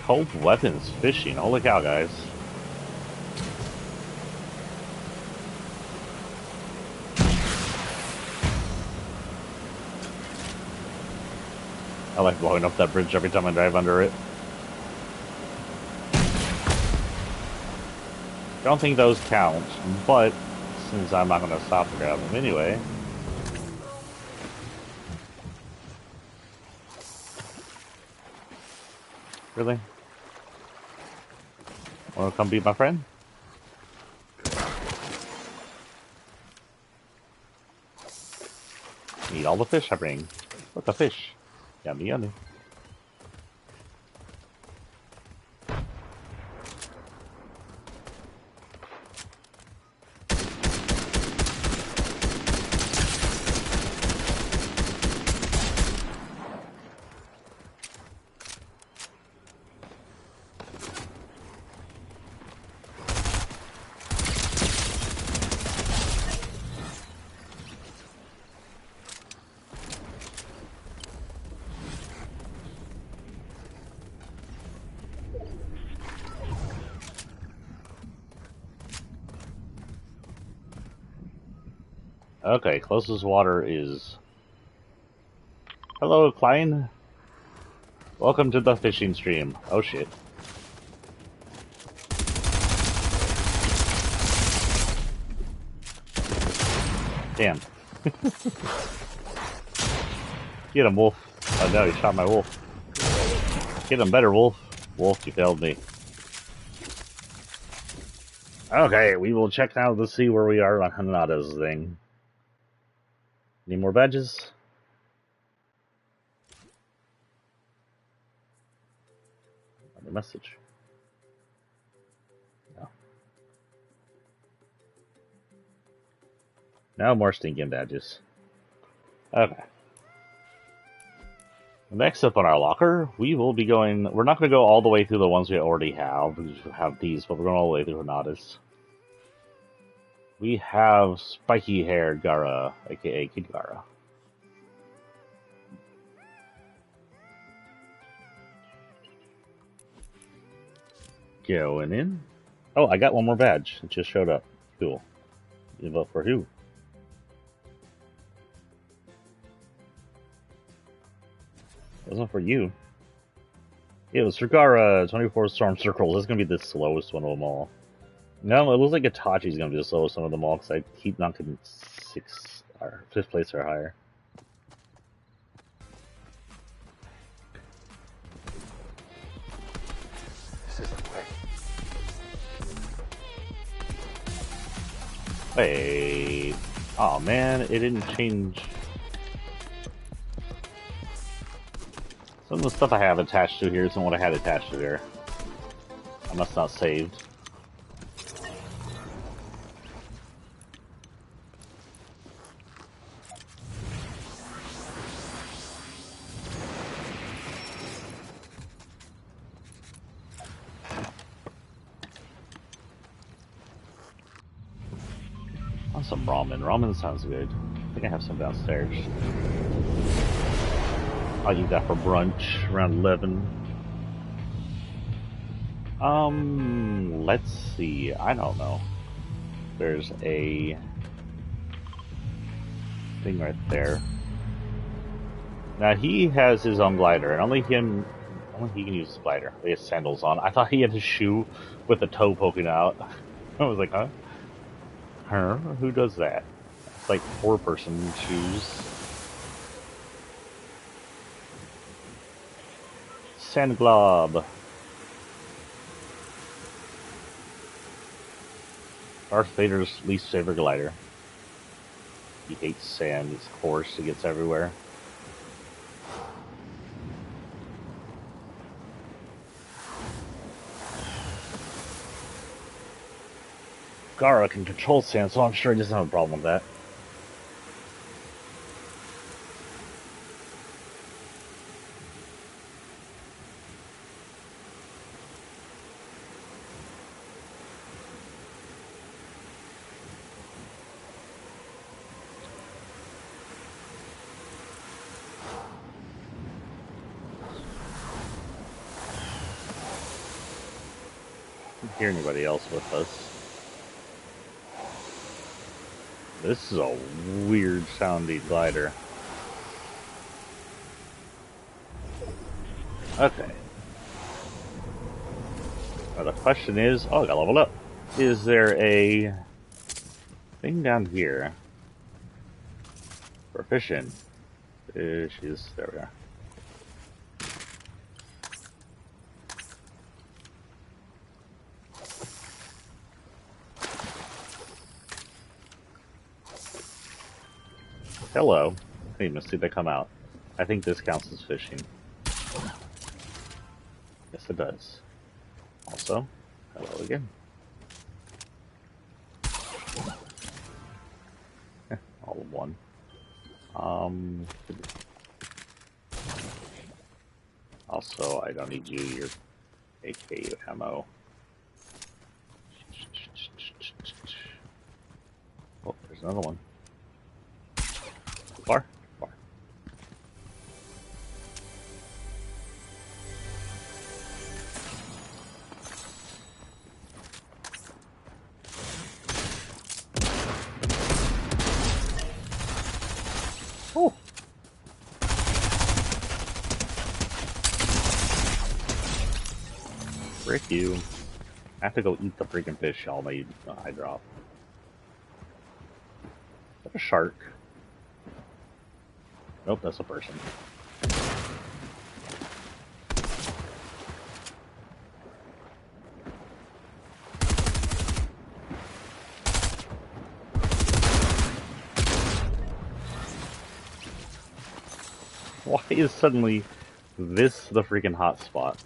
Cold weapons fishing. Holy cow, guys. I like blowing up that bridge every time I drive under it. Don't think those count, but since I'm not gonna stop to grab them anyway. Really? Wanna come be my friend? Eat all the fish I bring. What the fish? Yummy, yummy. Okay, closest water is... Hello, Klein. Welcome to the fishing stream. Oh shit. Damn. Get him, Wolf. Oh no, he shot my wolf. Get him better, Wolf. Wolf, you failed me. Okay, we will check now to see where we are on Hinata's thing. Any more badges? Another message. No. No more stinking badges. Okay. Next up on our locker, we will be going... We're not going to go all the way through the ones we already have. We have these, but we're going all the way through Hinata's. We have spiky-haired Gara, aka Kid Gara. Going in. Oh, I got one more badge. It just showed up. Cool. You vote for who? It wasn't for you. It was for Gara, 24 Storm Circles. That's going to be the slowest one of them all. No, it looks like Itachi's going to be the slowest one of them all, because I keep knocking 6th or 5th place or higher. This isn't the way. Wait. Oh man, it didn't change. Some of the stuff I have attached to here isn't what I had attached to there. I must not saved. Want some ramen. Ramen sounds good. I think I have some downstairs. I'll eat that for brunch around 11. Let's see. I don't know. There's a thing right there. Now he has his own glider, and only he can use the glider. He has sandals on. I thought he had his shoe with the toe poking out. I was like, huh? Huh? Who does that? It's like 4-person shoes. Sand glob. Darth Vader's least favorite glider. He hates sand. It's coarse. It gets everywhere. Gara can control sand, so I'm sure he doesn't have a problem with that. I don't hear anybody else with us. This is a weird sounding glider. Okay. Now the question is, oh, I got leveled up. Is there a thing down here? Proficient. There we are. Hello. Hey, let's see if they come out. I think this counts as fishing. Yes, it does. Also, hello again. All of one. Also, I don't need your AK ammo. Oh, there's another one. Far? Far. Oh! Frick you. I have to go eat the freaking fish y'all made I drop. Is that a shark? Nope, that's a person. Why is suddenly this the freaking hot spot?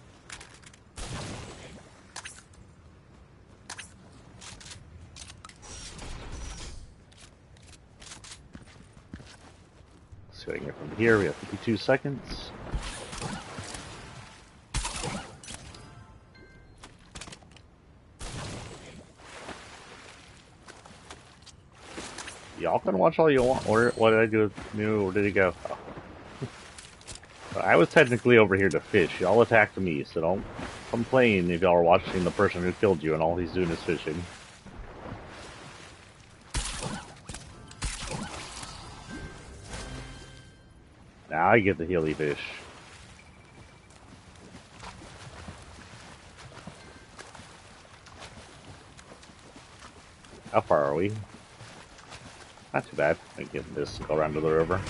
So I can get from here, we have 52 seconds. Y'all can watch all you want. Or what did I do with Mew? Where did he go? Oh. I was technically over here to fish. Y'all attacked me, so don't complain if y'all are watching the person who killed you and all he's doing is fishing. Now I get the healy fish. How far are we? Not too bad. I get this, go around to the river.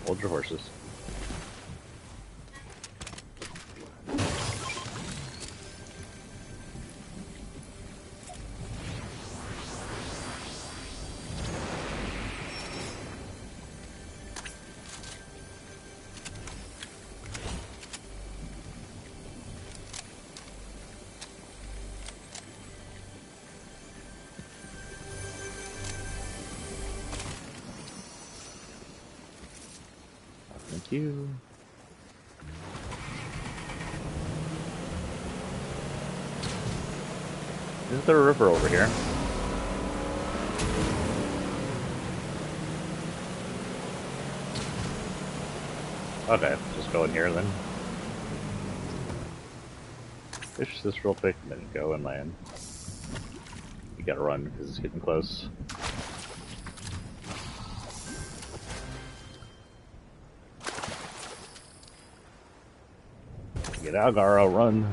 Hold your horses. Thank you. Is there a river over here? Okay, just go in here then. Fish this real quick and then go and land. You gotta run because it's getting close. Get out, Garo, run.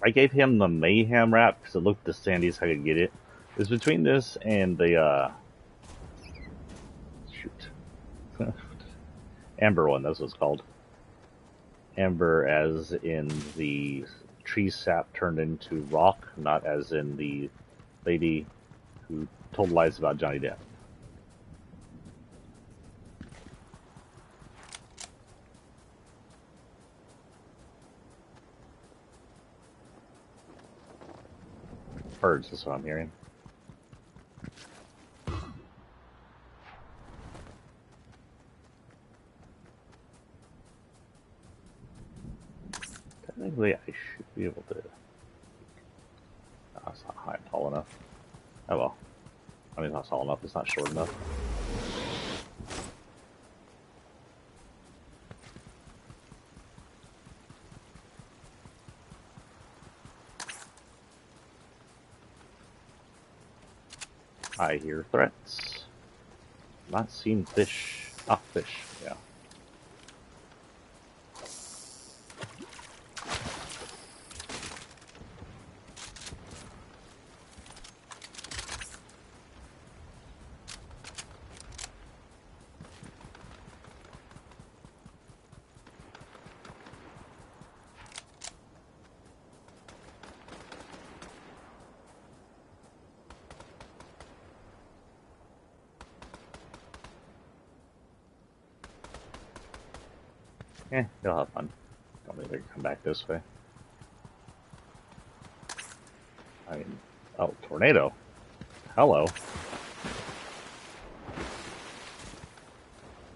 I gave him the Mayhem wrap because it looked the sandiest I could get it. It's between this and the, shoot. Amber one, that's what it's called. Amber as in the tree sap turned into rock, not as in the lady who told lies about Johnny Depp. Birds, that's what I'm hearing. Technically, I should be able to. Oh, it's not high, tall enough. Oh well. I mean, it's not tall enough, it's not short enough. I hear threats. Not seen fish. Ah, fish, yeah. Eh, you'll have fun. Don't really come back this way. I mean, oh, tornado. Hello.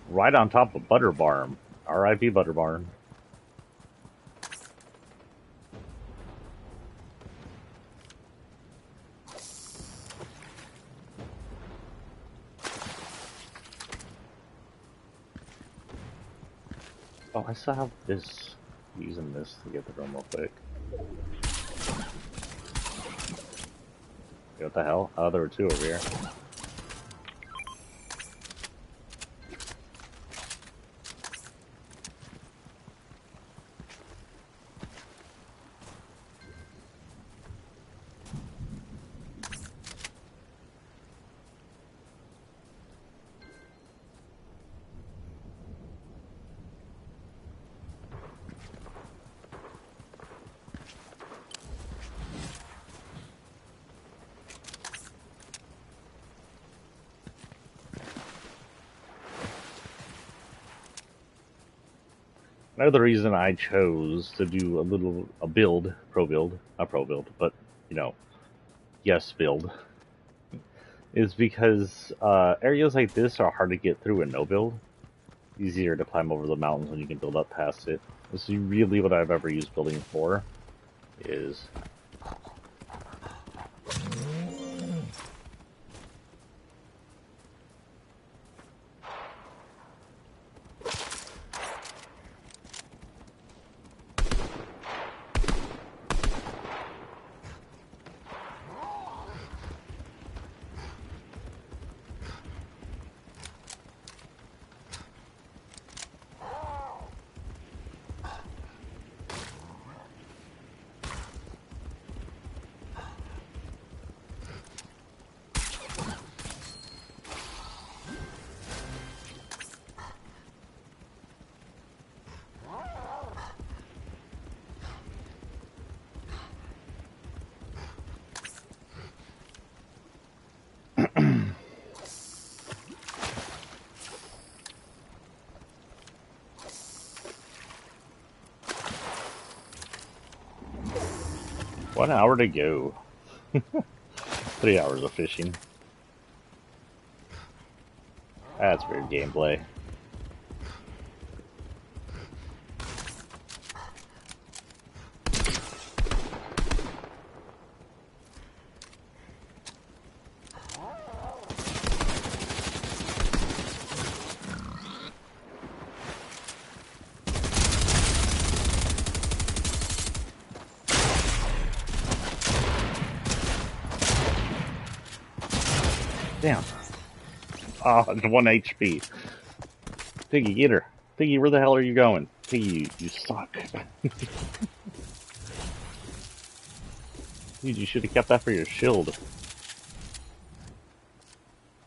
Right on top of Butter Barn. R.I.P. Butter Barn. Oh, I still have this. Using this to get the room real quick. What the hell? Oh, there were two over here. Another reason I chose to do a build, not pro build, but, you know, yes, build, is because areas like this are hard to get through in no build. Easier to climb over the mountains when you can build up past it. This is really what I've ever used building for, is One hour to go. 3 hours of fishing. That's weird gameplay. Damn. Oh, 1 HP. Piggy, get her. Piggy, where the hell are you going? Piggy, you suck. Dude, you should have kept that for your shield.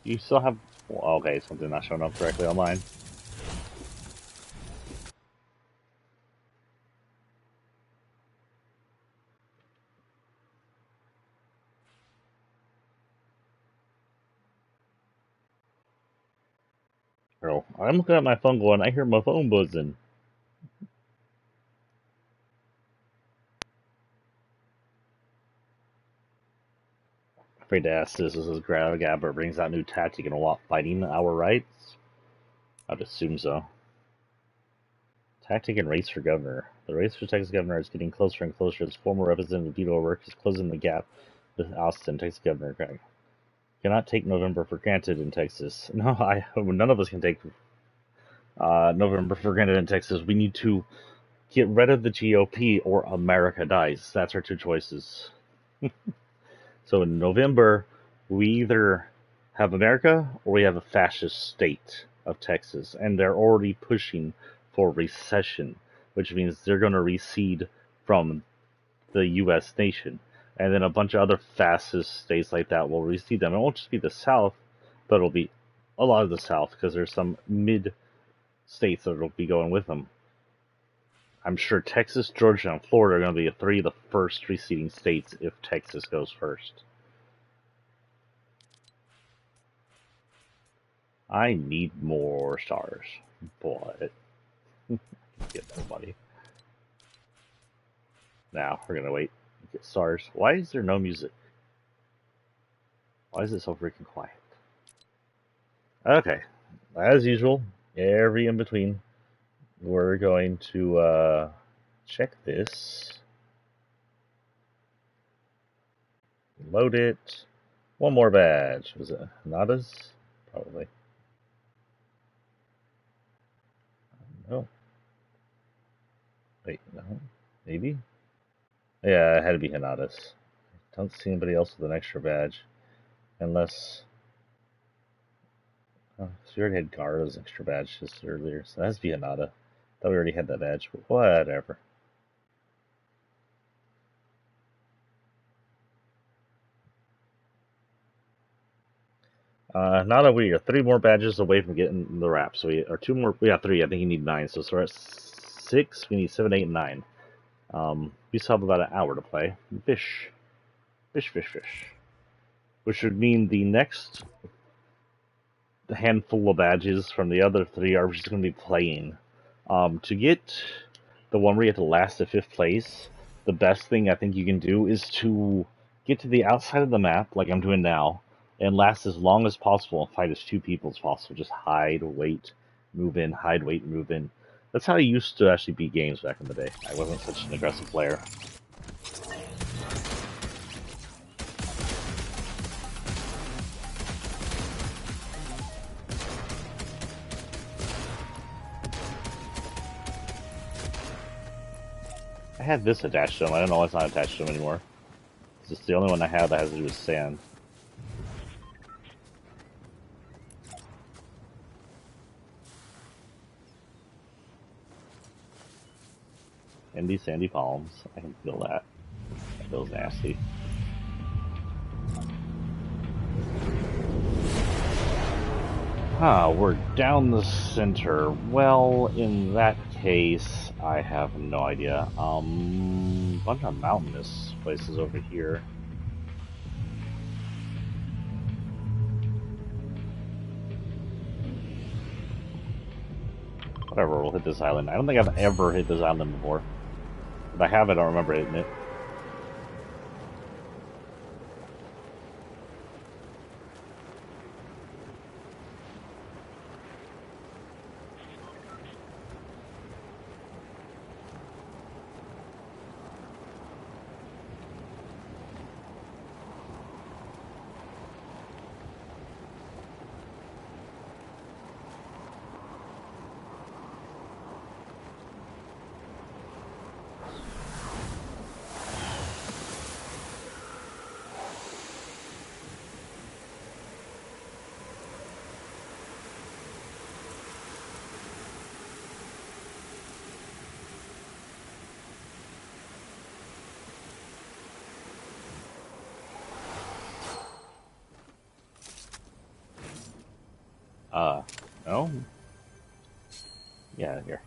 You still have... Well, okay, something not showing up correctly online. Girl, I'm looking at my phone going, I hear my phone buzzing. Afraid to ask this. This is Gabber brings out new tactic in a lot fighting our rights? I'd assume so. Tactic and race for governor. The race for Texas governor is getting closer and closer as former representative Beto O'Rourke is closing the gap with Austin, Texas governor. Craig. Cannot take November for granted in Texas. No, none of us can take November for granted in Texas. We need to get rid of the GOP or America dies. That's our two choices. So in November, we either have America or we have a fascist state of Texas. And they're already pushing for recession, which means they're going to recede from the U.S. nation. And then a bunch of other fascist states like that will recede them. It won't just be the South, but it'll be a lot of the South because there's some mid states that will be going with them. I'm sure Texas, Georgia, and Florida are going to be three of the first receding states if Texas goes first. I need more stars, but get nobody. Now we're gonna wait. Get stars. Why is there no music? Why is it so freaking quiet? Okay, as usual, every in between. We're going to check this, load it. One more badge. Was it Hinata's? Probably. No. Wait, no. Maybe? Yeah, it had to be Hinata's. Don't see anybody else with an extra badge. Unless... Oh, so we already had Gara's extra badge just earlier, so that has to be Hinata. Thought we already had that badge, but whatever. Hinata, we are 3 more badges away from getting the wrap. So we are 2 more. We got 3. I think you need 9. So we're at 6. We need 7, 8, and 9. We still have about an hour to play. Fish. Fish, fish, fish. Which would mean the next handful of badges from the other 3 are just going to be playing. To get the one where you have to last at 5th place, the best thing I think you can do is to get to the outside of the map, like I'm doing now, and last as long as possible and fight as few people as possible. Just hide, wait, move in, hide, wait, move in. That's how I used to actually beat games back in the day. I wasn't such an aggressive player. I had this attached to them. I don't know why it's not attached to them anymore. It's just the only one I have that has to do with sand. Sandy, sandy palms. I can feel that. That feels nasty. We're down the center. Well, in that case, I have no idea. Bunch of mountainous places over here. Whatever, we'll hit this island. I don't think I've ever hit this island before. If I have, I don't remember hitting it. Oh? Yeah, here.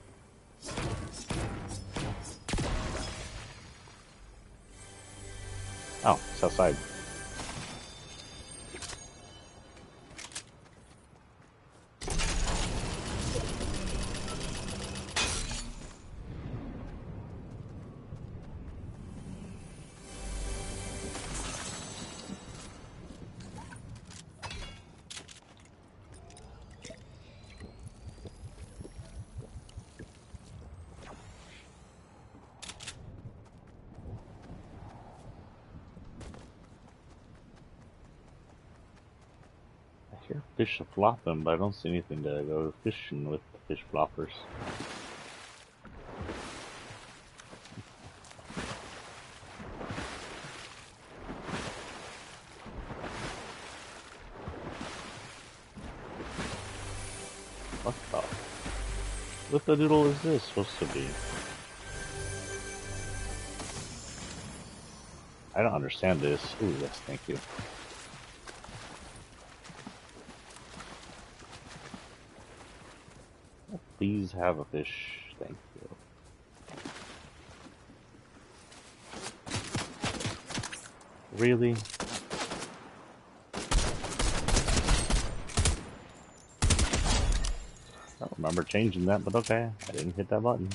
Oh, it's outside. I hear fish flopping, but I don't see anything to go fishing with the fish floppers. What the? What the doodle is this supposed to be? I don't understand this. Ooh, yes, thank you. Please have a fish. Thank you. Really? I don't remember changing that, but okay. I didn't hit that button.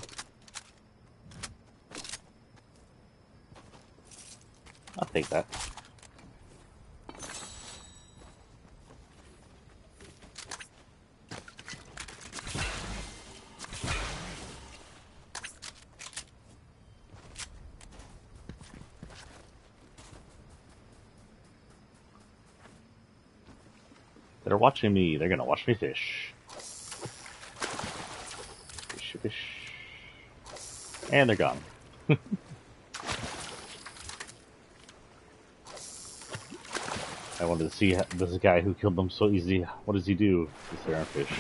I'll take that. They're watching me. They're gonna watch me fish. Fish, fish. And they're gone. I wanted to see this guy who killed them so easy. What does he do? Is there a fish?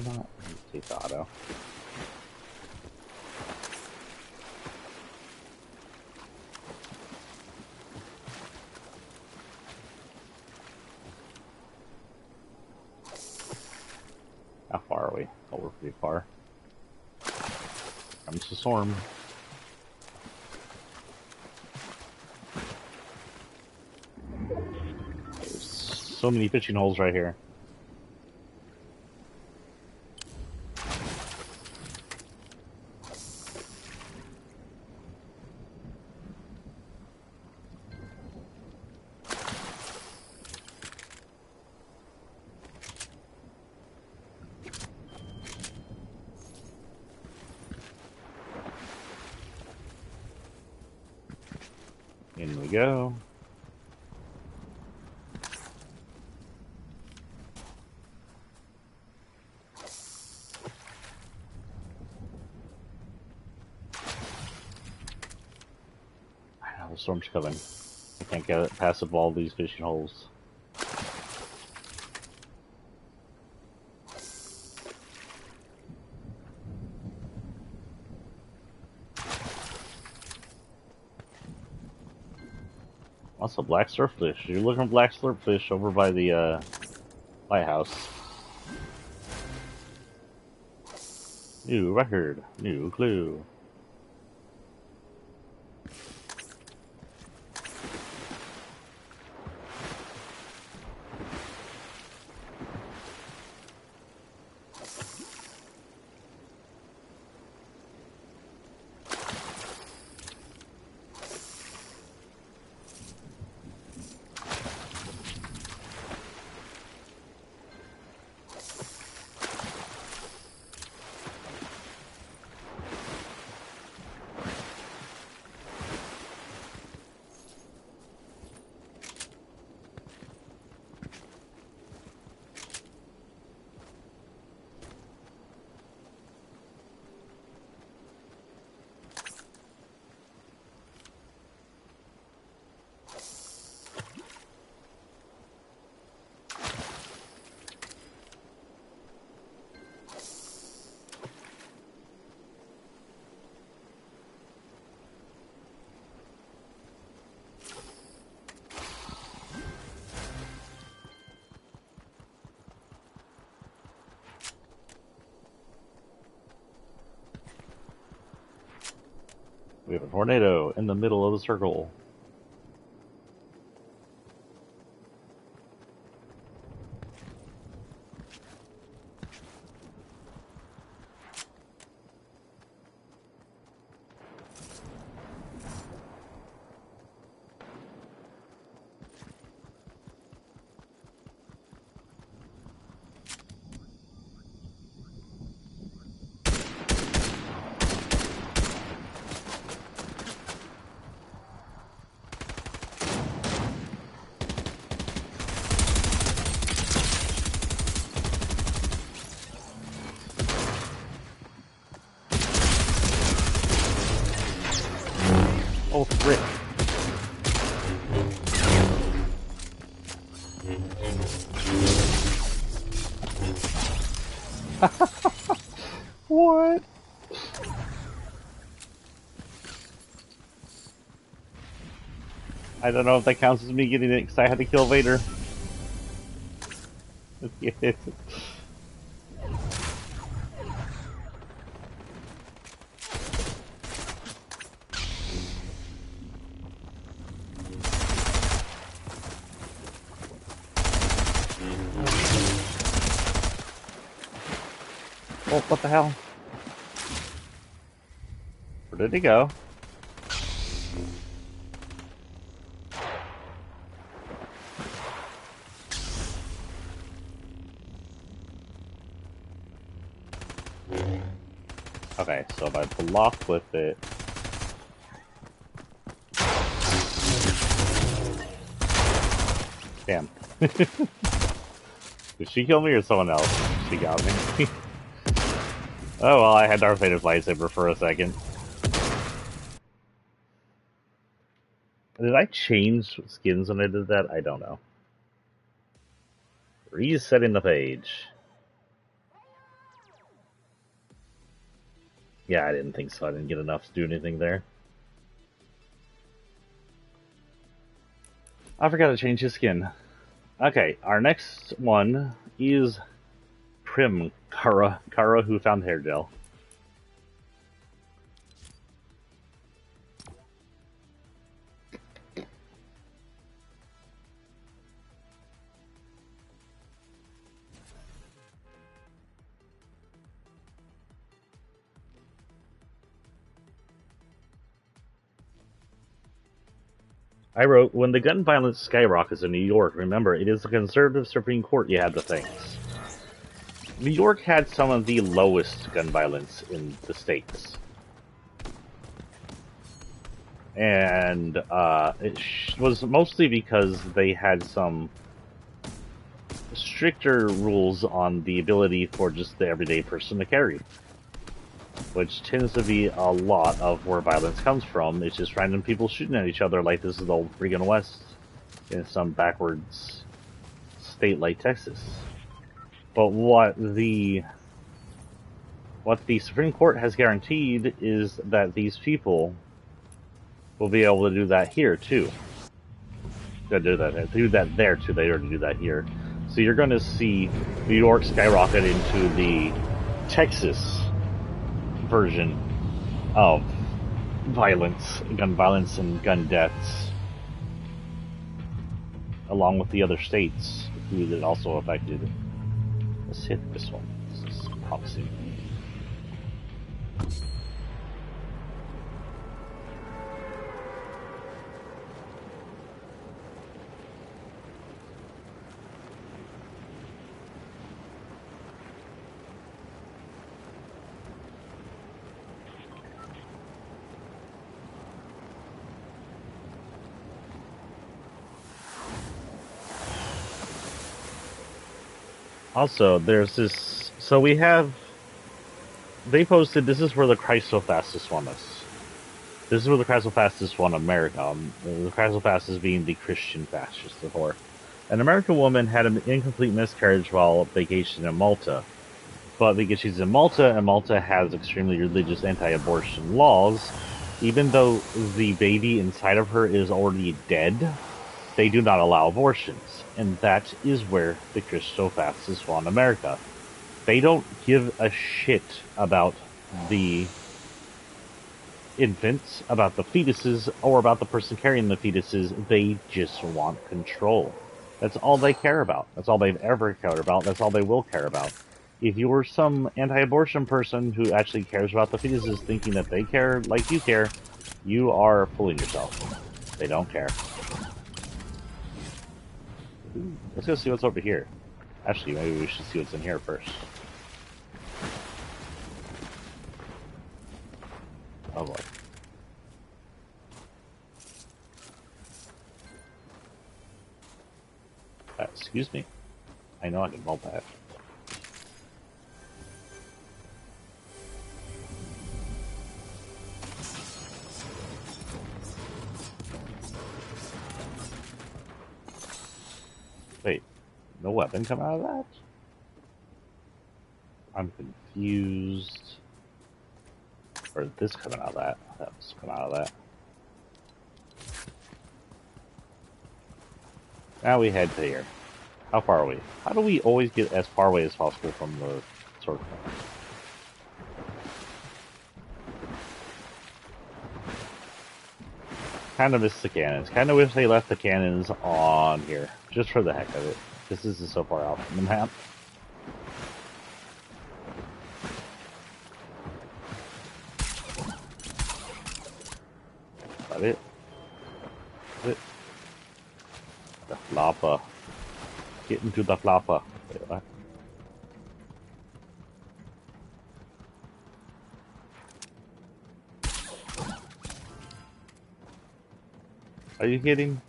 Not take the auto. How far are we? Oh, we're pretty far. Comes the storm. There's so many fishing holes right here. In we go. I know the storm's coming. I can't get it past all these fishing holes. What's a black surffish? You're looking for black slurpfish over by the lighthouse. New record, new clue. We have a tornado in the middle of the circle. Oh, frick. What? I don't know if that counts as me getting it because I had to kill Vader. Yes. Oh, what the hell? Where did he go? Okay, so if I block with it... Damn. Did she kill me or someone else? She got me. Oh well, I had Darth Vader's lightsaber for a second. Did I change skins when I did that? I don't know. Resetting the page. Yeah, I didn't think so. I didn't get enough to do anything there. I forgot to change his skin. Okay, our next one is Prim Kara. Kara who found hair gel. I wrote, when the gun violence skyrockets in New York, remember, it is the conservative Supreme Court you had to thank. New York had some of the lowest gun violence in the states. And it was mostly because they had some stricter rules on the ability for just the everyday person to carry. Which tends to be a lot of where violence comes from. It's just random people shooting at each other like this is the old freaking West in some backwards state like Texas. But what the Supreme Court has guaranteed is that these people will be able to do that here too. Do that there too. They already do that here. So you're going to see New York skyrocket into the Texas version of violence, gun violence and gun deaths, along with the other states who it also affected. Let's hit this one. This is promising. Also, there's this... So we have... They posted, this is where the Christ so fastest one is. This is where the Christ so fastest one, America. The Christ so fastest being the Christian fascist, the whore. An American woman had an incomplete miscarriage while vacationing in Malta. But because she's in Malta, and Malta has extremely religious anti-abortion laws, even though the baby inside of her is already dead, they do not allow abortions. And that is where the Christophascists want America. They don't give a shit about the infants, about the fetuses, or about the person carrying the fetuses. They just want control. That's all they care about. That's all they've ever cared about. That's all they will care about. If you're some anti-abortion person who actually cares about the fetuses thinking that they care like you care, you are fooling yourself. They don't care. Ooh, let's go see what's over here. Actually, maybe we should see what's in here first. Oh boy. Excuse me. I know I can vault that. Wait, no weapon come out of that? I'm confused. Or this coming out of that? That was coming out of that. Now we head to here. How far are we? How do we always get as far away as possible from the sword point? Kind of miss the cannons. Kind of wish they left the cannons on here. Just for the heck of it. This is so far out from the map. Is that it? Is it? The flopper. Get into the flopper. Wait, what? Are you kidding?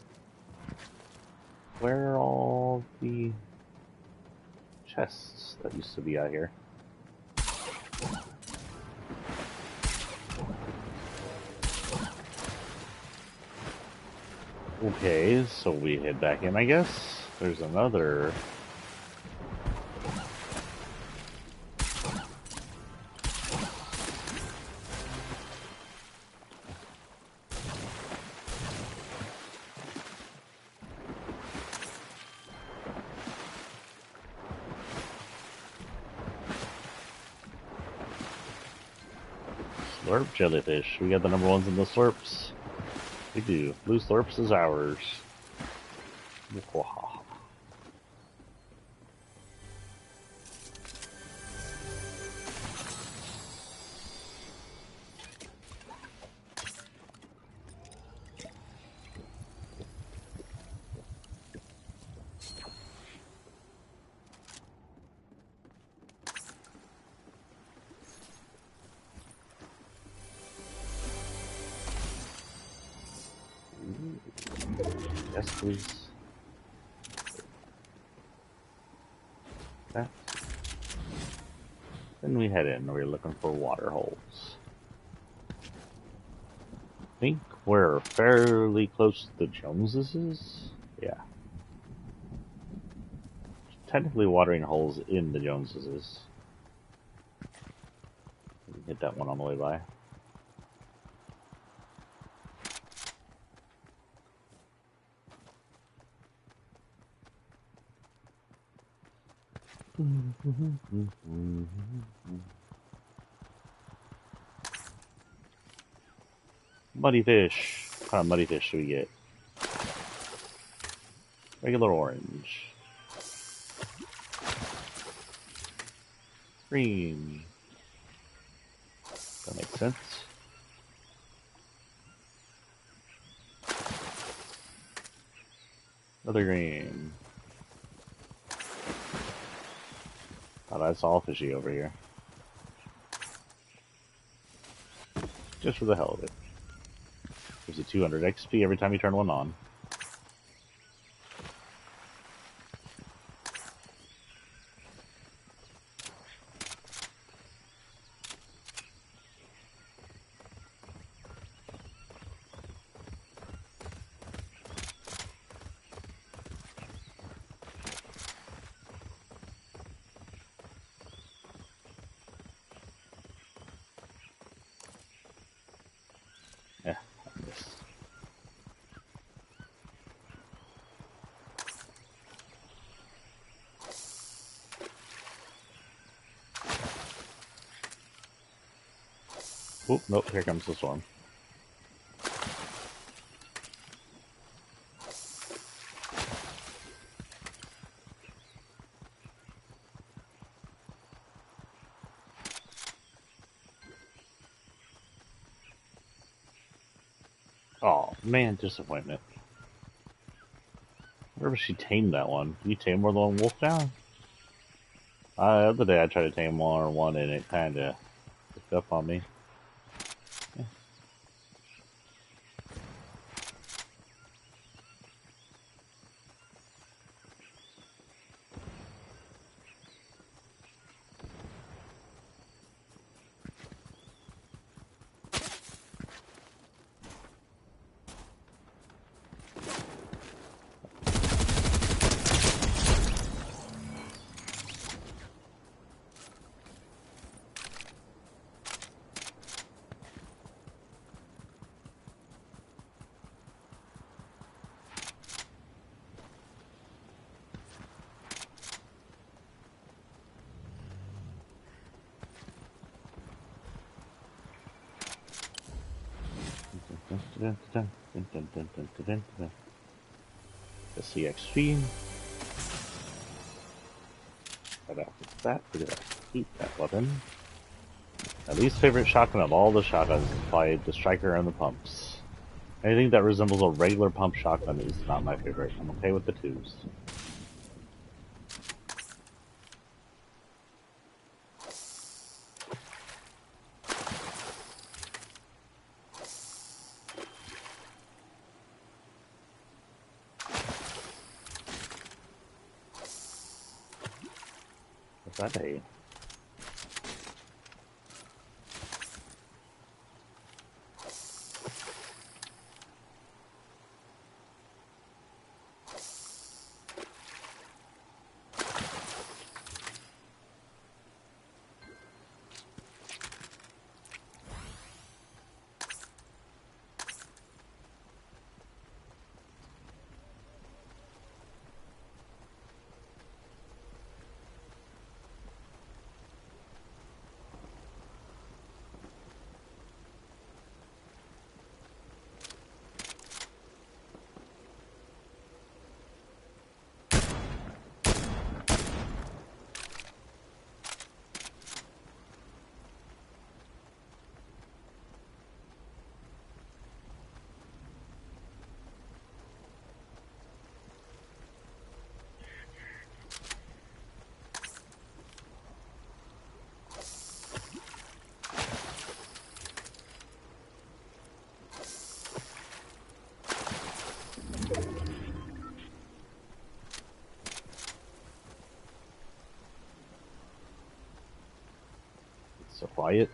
Where are all the chests that used to be out here? Okay, so we head back in, I guess. There's another. Slurp jellyfish. We got the number ones in the slurps. We do. Blue slurps is ours. Yes, please. That. Then we head in. We're looking for water holes. I think we're fairly close to the Joneses. Yeah. Technically watering holes in the Joneses. Hit that one on the way by. Muddy fish. What kind of muddy fish should we get? Regular orange. Green. That makes sense. Another green. Oh, that's all fishy over here. Just for the hell of it. Gives you 200 XP every time you turn one on. Yeah, I missed. Oh, nope, here comes the storm. Oh man, disappointment. Where was she tamed that one? You tame more than one wolf now? The other day I tried to tame more than one and it kinda picked up on me. Yeah. The CXG. Right after that, because I hate that weapon. My least favorite shotgun of all the shotguns is probably the striker and the pumps. Anything that resembles a regular pump shotgun is not my favorite. I'm okay with the twos. What's that day? It's so quiet.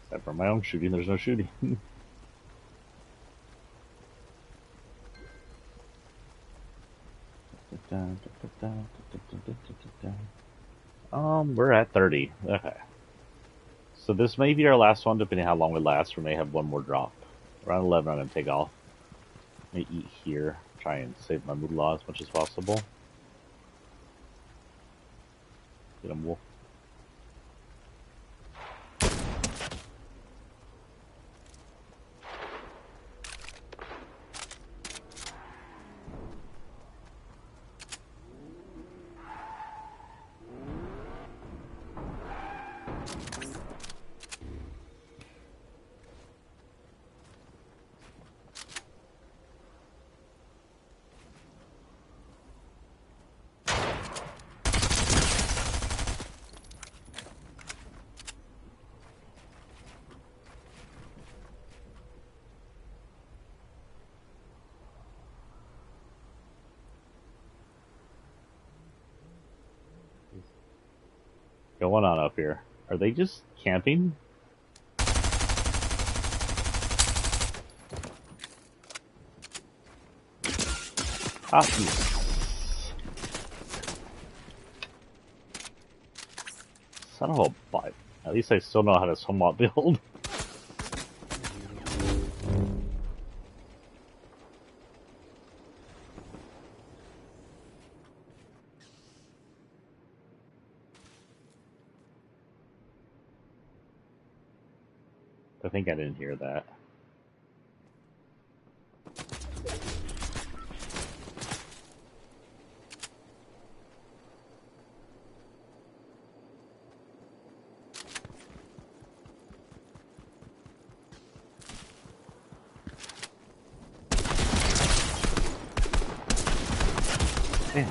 Except for my own shooting, there's no shooting. We're at 30. Okay. So this may be our last one, depending how long we last. We may have one more drop. Around 11, I'm going to take off. I'm going to eat here. Try and save my moolah as much as possible. Get him wolf. Going on up here? Are they just camping? Ah, son of a butt. At least I still know how to somewhat build. I think I didn't hear that. Man.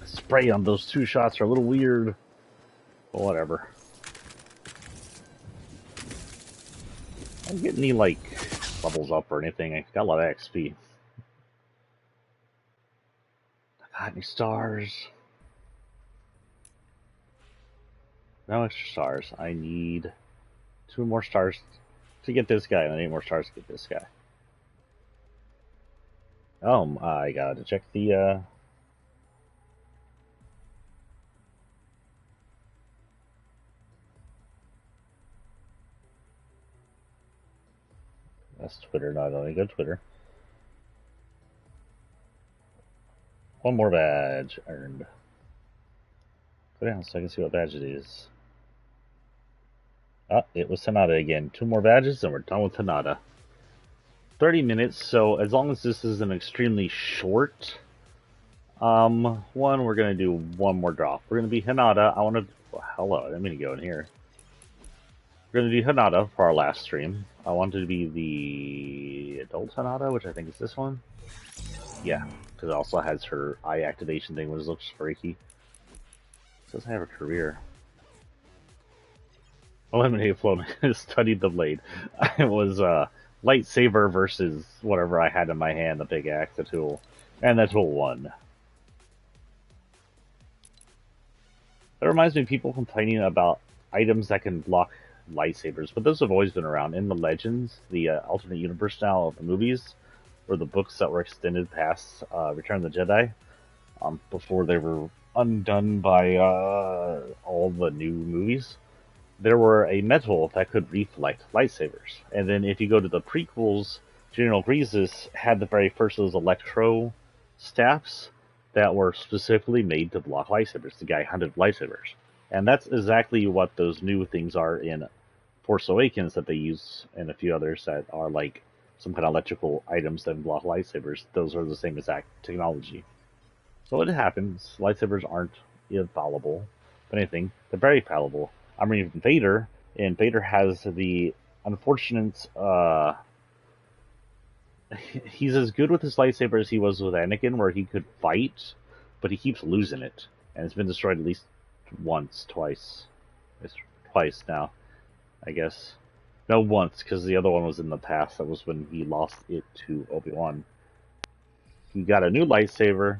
Spray on those two shots are a little weird. But whatever. I don't get any, like, levels up or anything. I got a lot of XP. I got any stars? No extra stars. I need 2 more stars to get this guy, and I need more stars to get this guy. I gotta check the, That's Twitter, not only go Twitter. 1 more badge earned. Go down so I can see what badge it is. It was Hinata again. 2 more badges and we're done with Hinata. 30 minutes, so as long as this is an extremely short one, we're gonna do 1 more drop. We're gonna be Hinata. Hello, I didn't mean to go in here. We're gonna do Hinata for our last stream. I wanted to be the adult Hinata, which I think is this one. Yeah, because it also has her eye activation thing, which looks freaky. It doesn't have a career. Eliminated flow. Studied the blade. It was lightsaber versus whatever I had in my hand, the pickaxe, the tool, and the tool won. That reminds me of people complaining about items that can block lightsabers, but those have always been around in the Legends, the alternate universe now of the movies, or the books that were extended past Return of the Jedi, before they were undone by all the new movies. There were a metal that could reflect lightsabers, and then if you go to the prequels, General Grievous had the very first of those electro staffs that were specifically made to block lightsabers. The guy hunted lightsabers. And that's exactly what those new things are in Force Awakens that they use, and a few others that are like some kind of electrical items that block lightsabers. Those are the same exact technology. So it happens. Lightsabers aren't infallible. If anything, they're very fallible. I'm reading Vader, and Vader has the unfortunate... he's as good with his lightsaber as he was with Anakin, where he could fight, but he keeps losing it. And it's been destroyed at least twice. It's twice now, I guess. No, once, because the other one was in the past. That was when he lost it to Obi-Wan. He got a new lightsaber,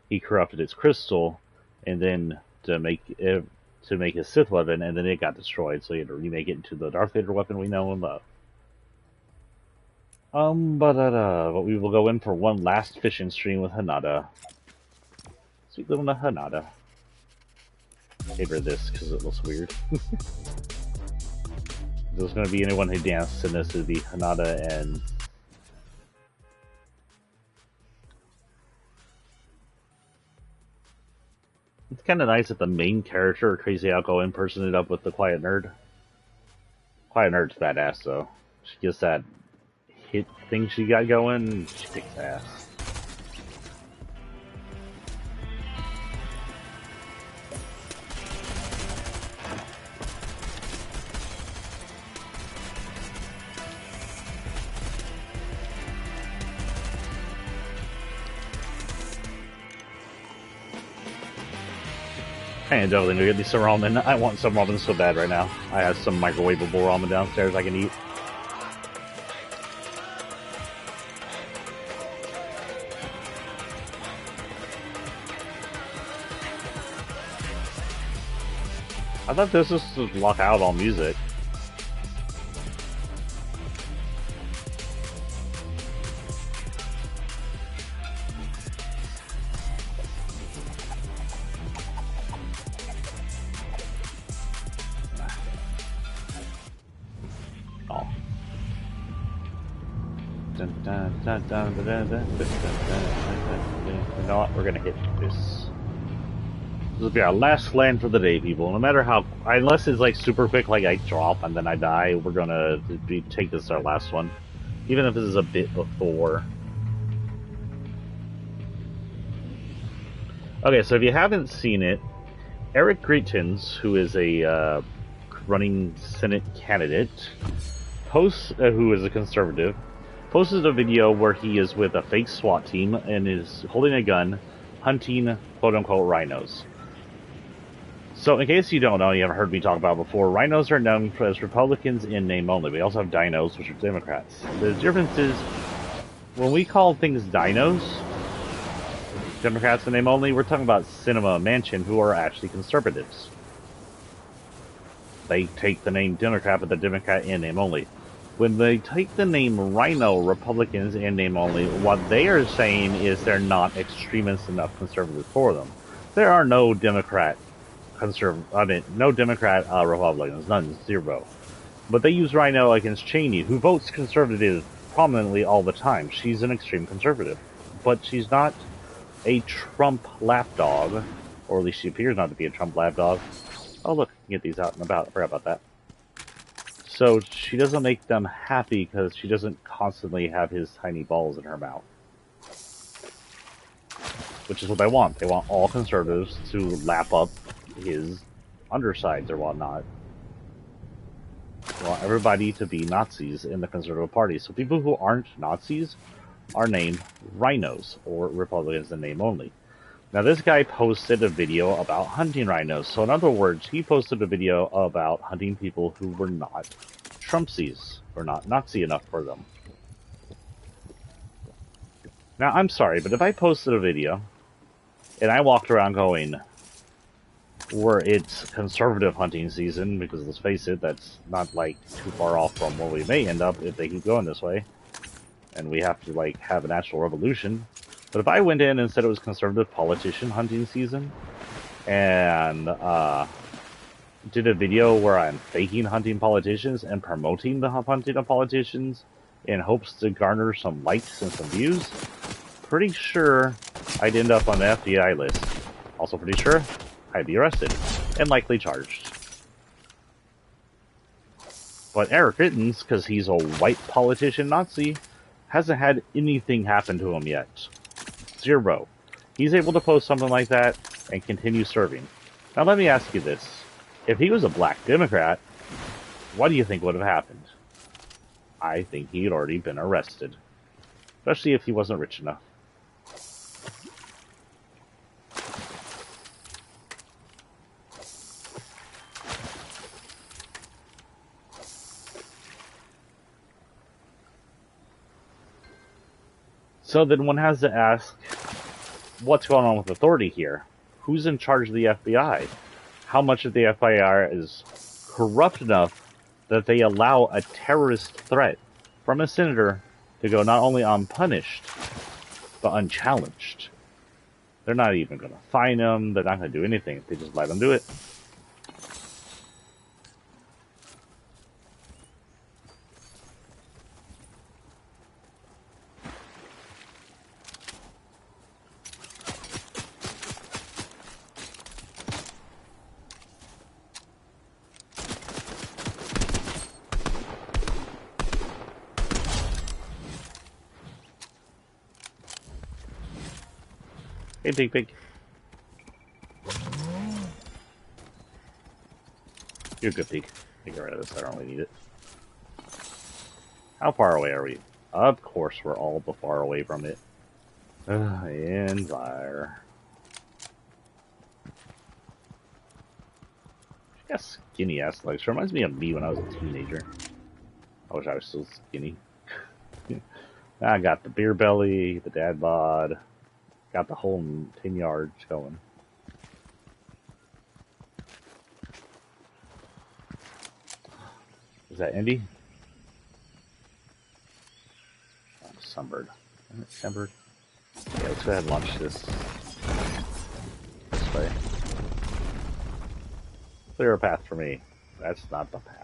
he corrupted its crystal, and then to make his Sith weapon, and then it got destroyed, so he had to remake it into the Darth Vader weapon we know and love. But we will go in for one last fishing stream with Hinata. Sweet little Hinata. Favor this because it looks weird. If there's going to be anyone who dances in this, it would be Hinata and... It's kind of nice that the main character, crazy outgoing person, ended up with the Quiet Nerd. Quiet Nerd's badass, though. She gets that hit thing she got going, she kicks ass. I am definitely gonna get me some ramen. I want some ramen so bad right now. I have some microwavable ramen downstairs I can eat. I thought this was to lock out all music. Oh. You know what? We're gonna hit this. This will be our last land for the day, people. No matter how, unless it's like super quick, like I drop and then I die, we're gonna take this as our last one, even if this is a bit before. Okay, so if you haven't seen it, Eric Greitens, who is a running Senate candidate, who is a conservative, posted a video where he is with a fake SWAT team and is holding a gun, hunting quote-unquote rhinos. So, in case you don't know, you haven't heard me talk about it before, rhinos are known as Republicans in name only. We also have dinos, which are Democrats. The difference is, when we call things dinos, Democrats in name only, we're talking about Cinema Mansion, who are actually conservatives. They take the name Democrat, but the Democrat in name only. When they take the name Rhino, Republicans in name only, what they are saying is they're not extremist enough conservatives for them. There are no Democrat Republicans, none, zero. But they use Rhino against Cheney, who votes conservative prominently all the time. She's an extreme conservative, but she's not a Trump lapdog, or at least she appears not to be a Trump lapdog. Oh look, get these out and about. I forgot about that. So she doesn't make them happy because she doesn't constantly have his tiny balls in her mouth. Which is what they want. They want all conservatives to lap up his undersides or whatnot. They want everybody to be Nazis in the Conservative Party. So people who aren't Nazis are named rhinos, or Republicans in name only. Now this guy posted a video about hunting rhinos. So in other words, he posted a video about hunting people who were not Trumpsies, or not Nazi enough for them. Now I'm sorry, but if I posted a video, and I walked around going, where it's conservative hunting season, because let's face it, that's not like too far off from where we may end up if they keep going this way, and we have to like have an actual revolution. But if I went in and said it was conservative politician hunting season, and did a video where I'm faking hunting politicians and promoting the hunting of politicians in hopes to garner some likes and some views, pretty sure I'd end up on the FBI list. Also pretty sure I'd be arrested and likely charged. But Eric Rittens, because he's a white politician Nazi, hasn't had anything happen to him yet. Zero. He's able to post something like that and continue serving. Now let me ask you this. If he was a black Democrat, what do you think would have happened? I think he'd already been arrested. Especially if he wasn't rich enough. So then one has to ask, what's going on with authority here? Who's in charge of the FBI? How much of the FBI is corrupt enough that they allow a terrorist threat from a senator to go not only unpunished, but unchallenged? They're not even going to fine him. They're not going to do anything. They just let him do it. Hey, Pig. You're a good pig. Get rid of this. I don't really need it. How far away are we? Of course, we're all the far away from it. And fire. She got skinny ass legs. She reminds me of me when I was a teenager. I wish I was still skinny. I got the beer belly, the dad bod. Got the whole 10 yards going. Is that Indy? Oh, Sunbird. Sunbird? Yeah, let's go ahead and launch this way. Clear a path for me. That's not the path.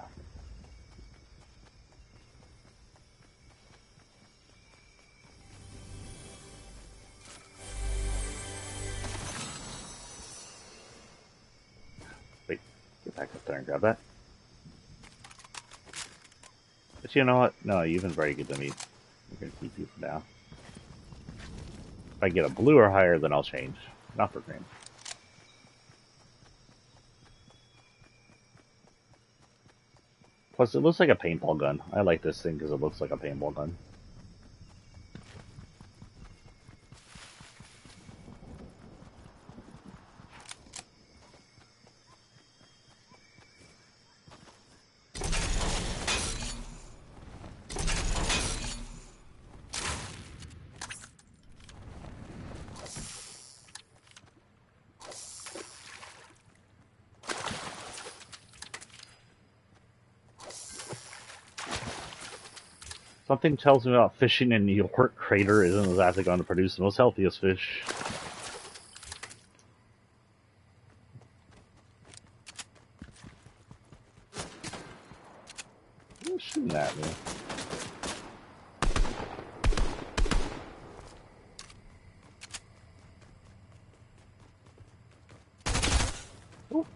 Wait, get back up there and grab that. But you know what? No, you've been very good to me. I'm gonna keep you for now. If I get a blue or higher, then I'll change. Not for green. Plus, it looks like a paintball gun. I like this thing because it looks like a paintball gun. Something tells me about fishing in New York Crater isn't exactly going to produce the most healthiest fish. Who's shooting at me? Ooh.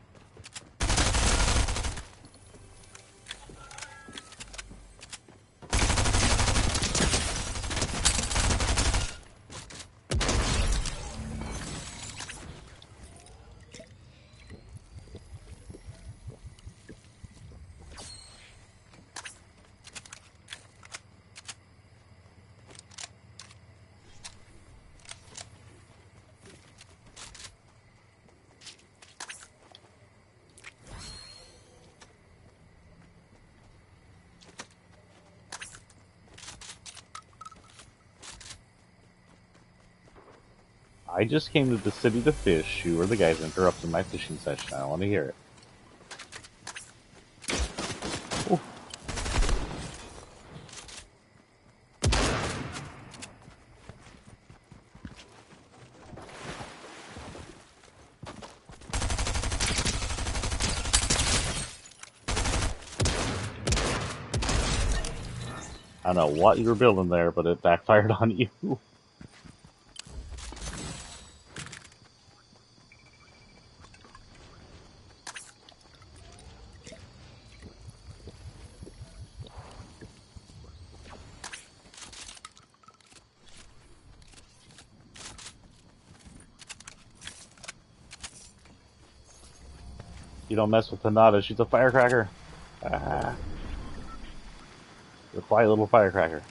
I just came to the city to fish. You were the guys interrupting my fishing session. I don't want to hear it. Ooh. I don't know what you were building there, but it backfired on you. You don't mess with Hinata, she's a firecracker. Ah, the quiet little firecracker.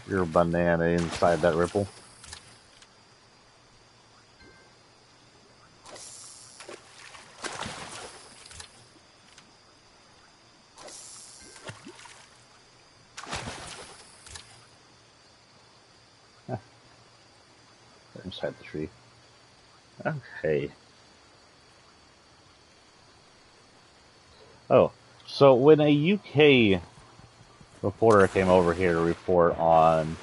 You're a banana inside that ripple. They're inside the tree. Okay. Oh, so when a UK reporter came over here to report on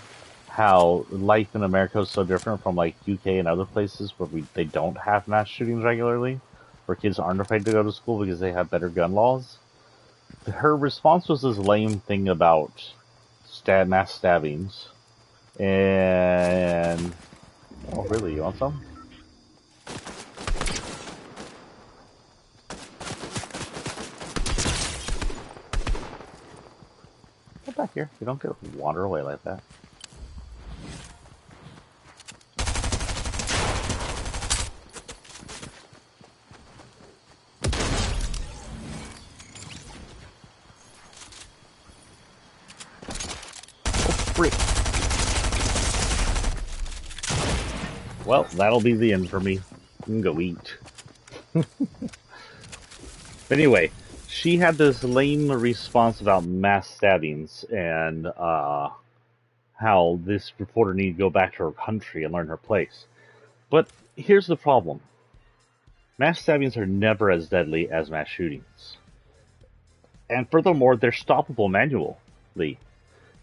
how life in America is so different from like UK and other places where they don't have mass shootings regularly, where kids aren't afraid to go to school because they have better gun laws. Her response was this lame thing about mass stabbings, and oh really, you want some? Get back here. You don't get to wander away like that. Frick. Well, that'll be the end for me. I can go eat. But anyway, she had this lame response about mass stabbings and how this reporter needed to go back to her country and learn her place. But here's the problem. Mass stabbings are never as deadly as mass shootings. And furthermore, they're stoppable manually.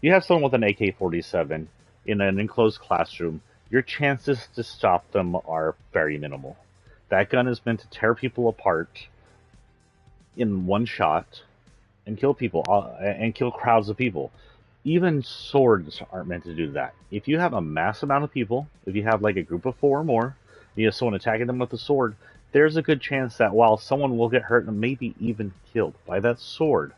You have someone with an AK-47 in an enclosed classroom, your chances to stop them are very minimal. That gun is meant to tear people apart in one shot and kill people, and kill crowds of people. Even swords aren't meant to do that. If you have a mass amount of people, if you have like a group of 4 or more, you have someone attacking them with a sword, there's a good chance that while someone will get hurt and maybe even killed by that sword,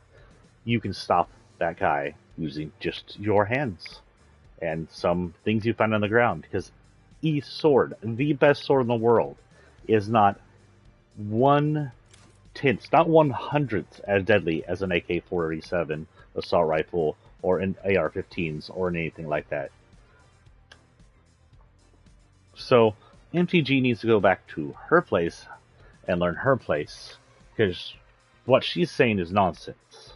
you can stop that guy using just your hands and some things you find on the ground. Because sword, the best sword in the world, is not 1/10, not 1/100th as deadly as an AK-47 assault rifle or an AR-15s or anything like that. So MTG needs to go back to her place and learn her place, because what she's saying is nonsense.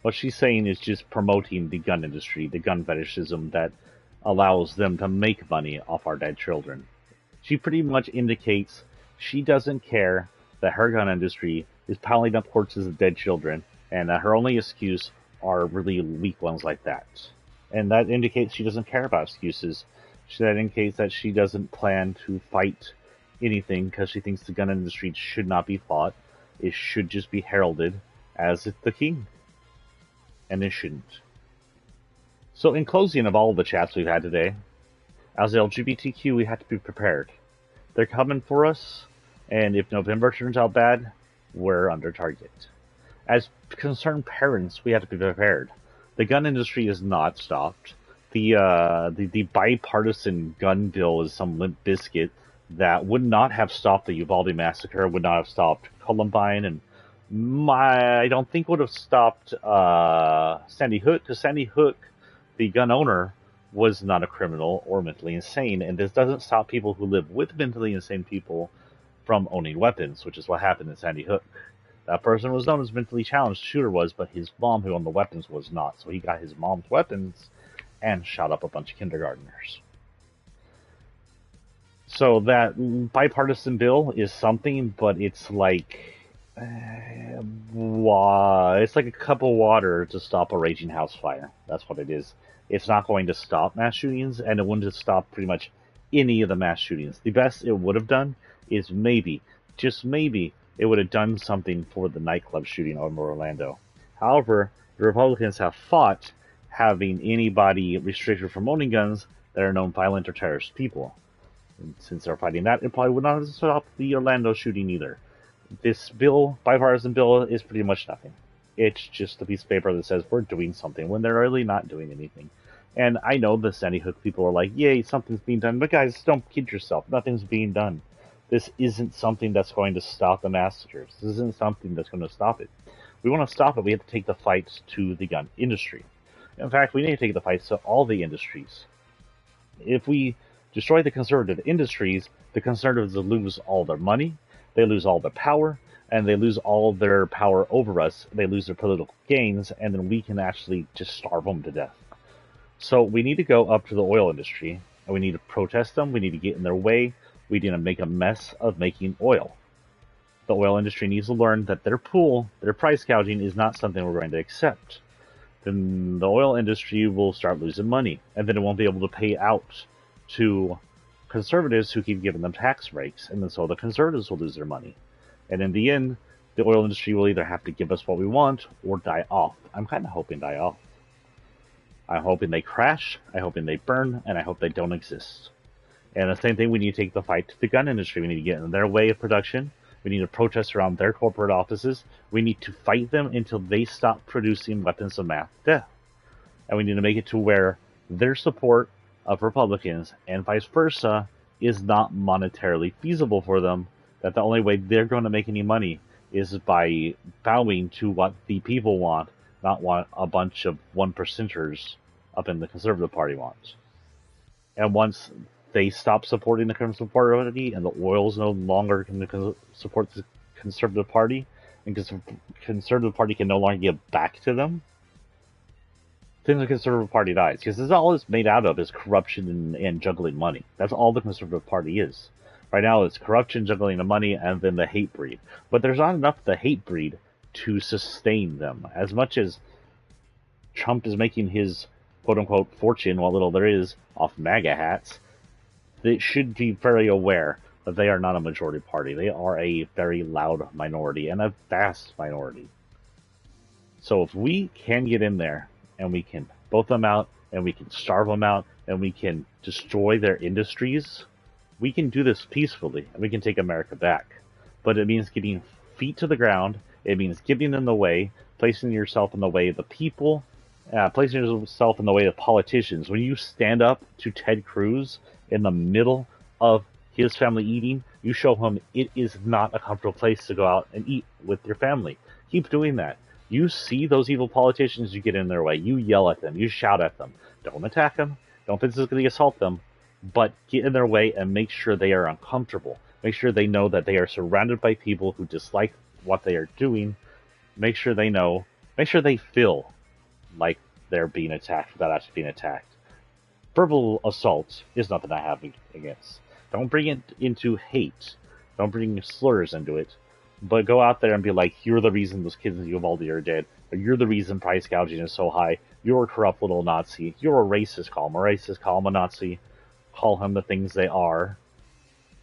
What she's saying is just promoting the gun industry, the gun fetishism that allows them to make money off our dead children. She pretty much indicates she doesn't care that her gun industry is piling up corpses of dead children, and that her only excuse are really weak ones like that. And that indicates she doesn't care about excuses. That indicates that she doesn't plan to fight anything because she thinks the gun industry should not be fought. It should just be heralded as the king. And it shouldn't. So in closing of all the chats we've had today, as LGBTQ, we have to be prepared. They're coming for us, and if November turns out bad, we're under target. As concerned parents, we have to be prepared. The gun industry is not stopped. The bipartisan gun bill is some limp biscuit that would not have stopped the Uvalde massacre, would not have stopped Columbine, and I don't think would have stopped Sandy Hook, because Sandy Hook, the gun owner, was not a criminal or mentally insane, and this doesn't stop people who live with mentally insane people from owning weapons, which is what happened in Sandy Hook. That person was known as mentally challenged, shooter was, but his mom, who owned the weapons, was not. So he got his mom's weapons and shot up a bunch of kindergartners. So that bipartisan bill is something, but it's like it's like a cup of water to stop a raging house fire. That's what it is. It's not going to stop mass shootings, and it wouldn't stop pretty much any of the mass shootings. The best it would have done is maybe, just maybe, it would have done something for the nightclub shooting over Orlando. However, the Republicans have fought having anybody restricted from owning guns that are known violent or terrorist people. And since they're fighting that, it probably would not have stopped the Orlando shooting either. This bill, bipartisan bill, is pretty much nothing. It's just a piece of paper that says we're doing something when they're really not doing anything. And I know the Sandy Hook people are like, yay, something's being done. But guys, don't kid yourself. Nothing's being done. This isn't something that's going to stop the massacres. This isn't something that's going to stop it. We want to stop it, we have to take the fights to the gun industry. In fact, we need to take the fights to all the industries. If we destroy the conservative industries, the conservatives lose all their money, they lose all their power, and they lose all their power over us. They lose their political gains, and then we can actually just starve them to death. So we need to go up to the oil industry, and we need to protest them. We need to get in their way. We need to make a mess of making oil. The oil industry needs to learn that their pool, their price gouging, is not something we're going to accept. Then the oil industry will start losing money, and then it won't be able to pay out to conservatives who keep giving them tax breaks, and then so the conservatives will lose their money. And in the end, the oil industry will either have to give us what we want or die off. I'm kind of hoping die off. I'm hoping they crash, I'm hoping they burn, and I hope they don't exist. And the same thing, we need to take the fight to the gun industry. We need to get in their way of production. We need to protest around their corporate offices. We need to fight them until they stop producing weapons of mass death. And we need to make it to where their support of Republicans and vice versa is not monetarily feasible for them, that the only way they're going to make any money is by bowing to what the people want, not what a bunch of 1%ers up in the Conservative Party want. And once they stop supporting the Conservative Party and the oils no longer can support the Conservative Party, and the Conservative Party can no longer give back to them, then the Conservative Party dies. Because this is all it's made out of is corruption and juggling money. That's all the Conservative Party is. Right now it's corruption, juggling of money, and then the hate breed. But there's not enough of the hate breed to sustain them. As much as Trump is making his quote-unquote fortune, what little there is, off MAGA hats, they should be very aware that they are not a majority party. They are a very loud minority, and a vast minority. So if we can get in there, and we can vote them out, and we can starve them out, and we can destroy their industries, we can do this peacefully, and we can take America back. But it means getting feet to the ground, it means getting in the way, placing yourself in the way of the people, placing yourself in the way of politicians. When you stand up to Ted Cruz in the middle of his family eating, You show them it is not a comfortable place to go out and eat with your family. Keep doing that. You see those evil politicians, you get in their way. You yell at them. You shout at them. Don't attack them. Don't physically assault them. But get in their way and make sure they are uncomfortable. Make sure they know that they are surrounded by people who dislike what they are doing. Make sure they know. Make sure they feel like they're being attacked without actually being attacked. Verbal assault is nothing I have against. Don't bring it into hate. Don't bring slurs into it. But go out there and be like, you're the reason those kids in Uvalde are dead. Or you're the reason price gouging is so high. You're a corrupt little Nazi. You're a racist. Call him a racist. Call him a Nazi. Call him the things they are.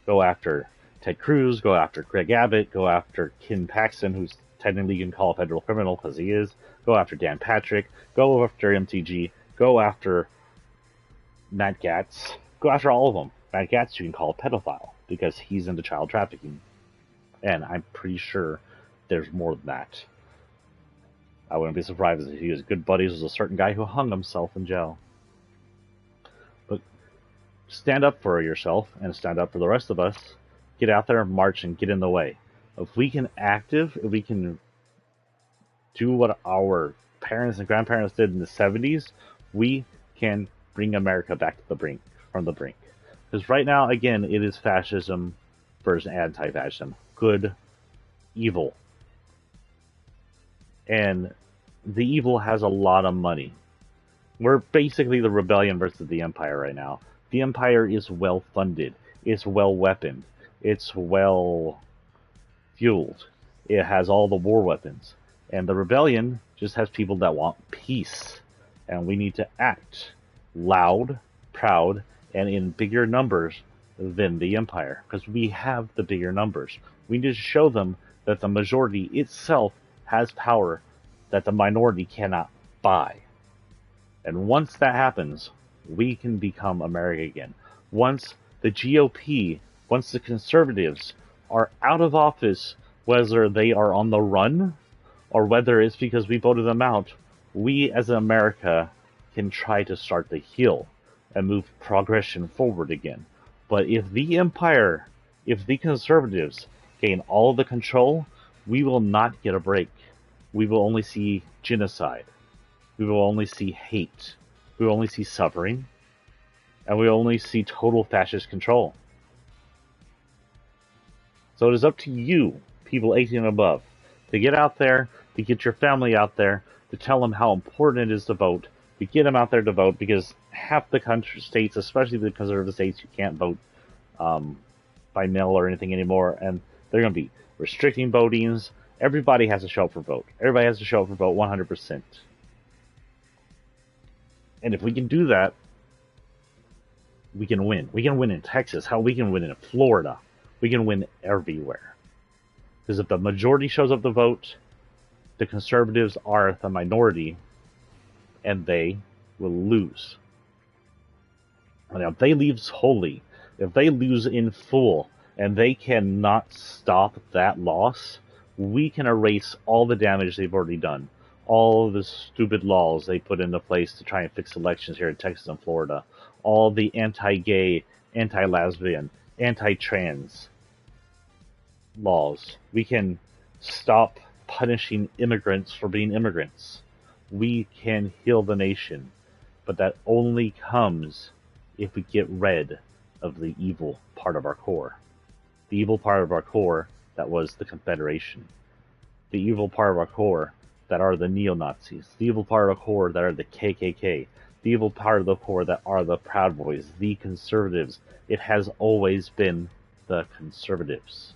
Go after Ted Cruz. Go after Greg Abbott. Go after Ken Paxton, who's technically you can call a federal criminal because he is. Go after Dan Patrick. Go after MTG. Go after Matt Gaetz. Go after all of them. Matt Gaetz you can call a pedophile because he's into child trafficking. And I'm pretty sure there's more than that. I wouldn't be surprised if he was good buddies with a certain guy who hung himself in jail. But stand up for yourself and stand up for the rest of us. Get out there and march and get in the way. If we can if we can do what our parents and grandparents did in the 70s, we can bring America back to the brink, from the brink. Because right now, again, it is fascism versus anti-fascism. Good, evil. And the evil has a lot of money. We're basically the rebellion versus the Empire right now. The Empire is well funded. It's well weaponed. It's well fueled. It has all the war weapons. And the rebellion just has people that want peace. And we need to act loud, proud, and in bigger numbers than the Empire. Because we have the bigger numbers. We need to show them that the majority itself has power that the minority cannot buy. And once that happens, we can become America again. Once the GOP, once the conservatives are out of office, whether they are on the run or whether it's because we voted them out, we as America can try to start to heal and move progression forward again. But if the Empire, if the conservatives gain all the control, we will not get a break. We will only see genocide. We will only see hate. We will only see suffering. And we will only see total fascist control. So it is up to you, people 18 and above, to get out there, to get your family out there, to tell them how important it is to vote, to get them out there to vote, because half the country states, especially the conservative states, you can't vote by mail or anything anymore, and they're going to be restricting votings. Everybody has to show up for vote. Everybody has to show up for vote 100%. And if we can do that, we can win. We can win in Texas. Hell, we can win in Florida. We can win everywhere. Because if the majority shows up to vote, the conservatives are the minority, and they will lose. And if they lose wholly, if they lose in full, and they cannot stop that loss, we can erase all the damage they've already done. All of the stupid laws they put into place to try and fix elections here in Texas and Florida. All the anti-gay, anti-lesbian, anti-trans laws. We can stop punishing immigrants for being immigrants. We can heal the nation. But that only comes if we get rid of the evil part of our core. The evil part of our core that was the Confederation. The evil part of our core that are the neo-Nazis. The evil part of our core that are the KKK. The evil part of the core that are the Proud Boys. The conservatives. It has always been the conservatives.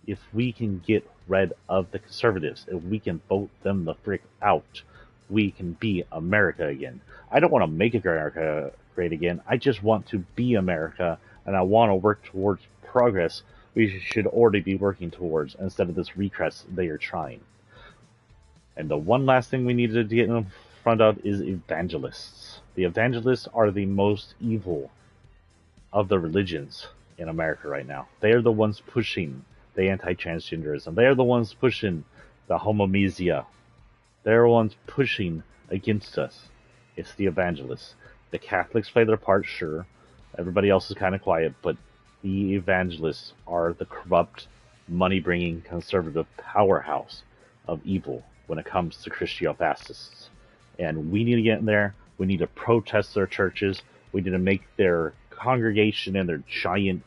If we can get rid of the conservatives, if we can vote them the frick out, we can be America again. I don't want to make America great again. I just want to be America, and I want to work towards progress we should already be working towards instead of this regress they are trying. And the one last thing we need to get in front of is evangelists. The evangelists are the most evil of the religions in America right now. They are the ones pushing the anti-transgenderism. They are the ones pushing the homomesia. They're the ones pushing against us. It's the evangelists. The Catholics play their part, sure. Everybody else is kind of quiet, but the evangelists are the corrupt, money-bringing conservative powerhouse of evil when it comes to Christiopascists. And we need to get in there. We need to protest their churches. We need to make their congregation and their giant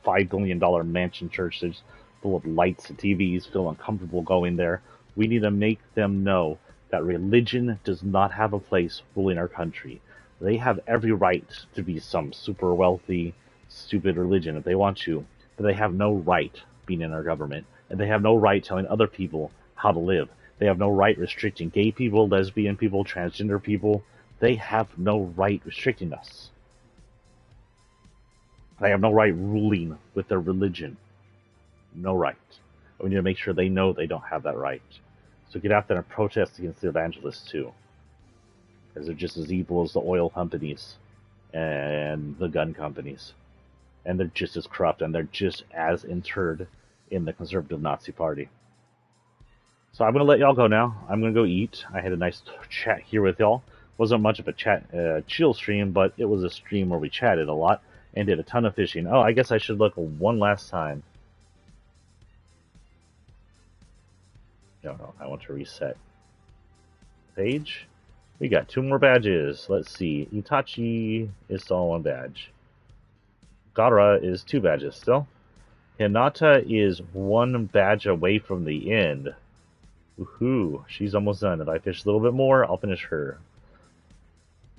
$5 billion mansion churches full of lights and TVs feel uncomfortable going there. We need to make them know that religion does not have a place ruling our country. They have every right to be some super wealthy, stupid religion if they want to, but they have no right being in our government, and they have no right telling other people how to live. They have no right restricting gay people, lesbian people, transgender people. They have no right restricting us. They have no right ruling with their religion. No right. We need to make sure they know they don't have that right. So get out there and protest against the evangelists too. Because they're just as evil as the oil companies and the gun companies. And they're just as corrupt, and they're just as interred in the conservative Nazi party. So I'm going to let y'all go now. I'm going to go eat. I had a nice chat here with y'all. Wasn't much of a chill stream, but it was a stream where we chatted a lot and did a ton of fishing. Oh, I guess I should look one last time. No, I want to reset. Page. We got 2 more badges. Let's see. Itachi is still 1 badge. Gara is 2 badges still. Hinata is 1 badge away from the end. Woohoo, she's almost done. If I fish a little bit more, I'll finish her.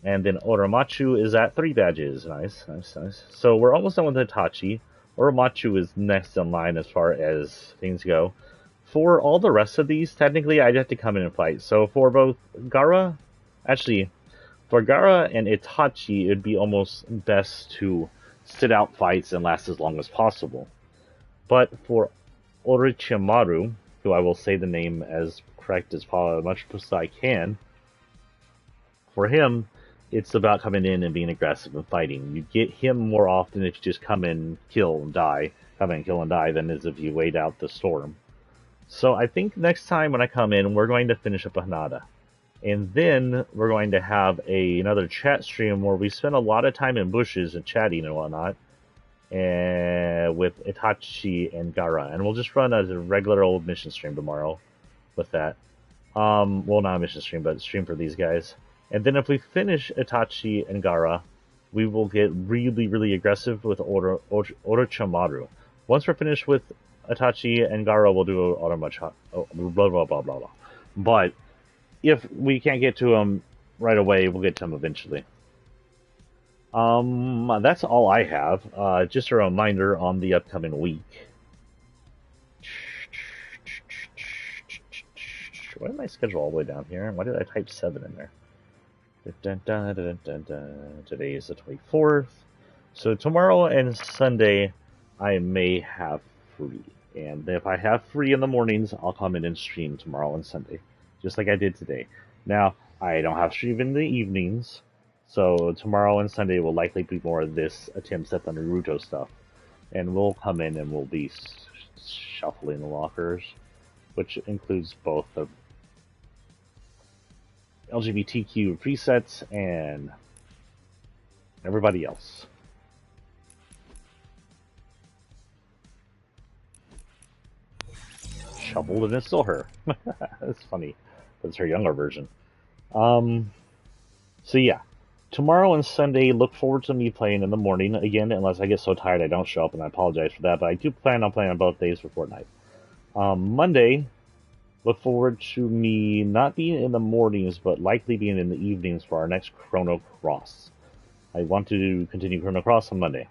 And then Oromachu is at 3 badges. Nice. So we're almost done with Itachi. Oromachu is next in line as far as things go. For all the rest of these, technically, I'd have to come in and fight. So for both Gara, actually, for Gara and Itachi, it'd be almost best to sit out fights and last as long as possible. But for Orochimaru, who I will say the name as correct as much as I can, for him, it's about coming in and being aggressive and fighting. You get him more often if you just come in, kill and die, than as if you wait out the storm. So I think next time when I come in, we're going to finish up Hinata. And then we're going to have another chat stream where we spend a lot of time in bushes and chatting and whatnot. And with Itachi and Gara. And we'll just run a regular old mission stream tomorrow with that. Well, not a mission stream, but a stream for these guys. And then if we finish Itachi and Gara, we will get really, really aggressive with Orochimaru. Once we're finished with Itachi and Gara, we'll do Oromachu. Blah, blah, blah, blah, blah. But if we can't get to them right away, we'll get to them eventually. That's all I have. Just a reminder on the upcoming week. Why did my schedule all the way down here? Why did I type 7 in there? Today is the 24th. So tomorrow and Sunday, I may have free. And if I have free in the mornings, I'll come in and stream tomorrow and Sunday. Just like I did today. Now, I don't have stream in the evenings. So tomorrow and Sunday will likely be more of this attempts at the Naruto stuff. And we'll come in and we'll be shuffling the lockers. Which includes both the LGBTQ presets and everybody else. Shuffled and it's still her. That's funny. That's her younger version. So yeah. Tomorrow and Sunday, look forward to me playing in the morning again, unless I get so tired I don't show up, and I apologize for that, but I do plan on playing on both days for Fortnite. Monday, look forward to me not being in the mornings, but likely being in the evenings for our next Chrono Cross. I want to continue Chrono Cross on Monday.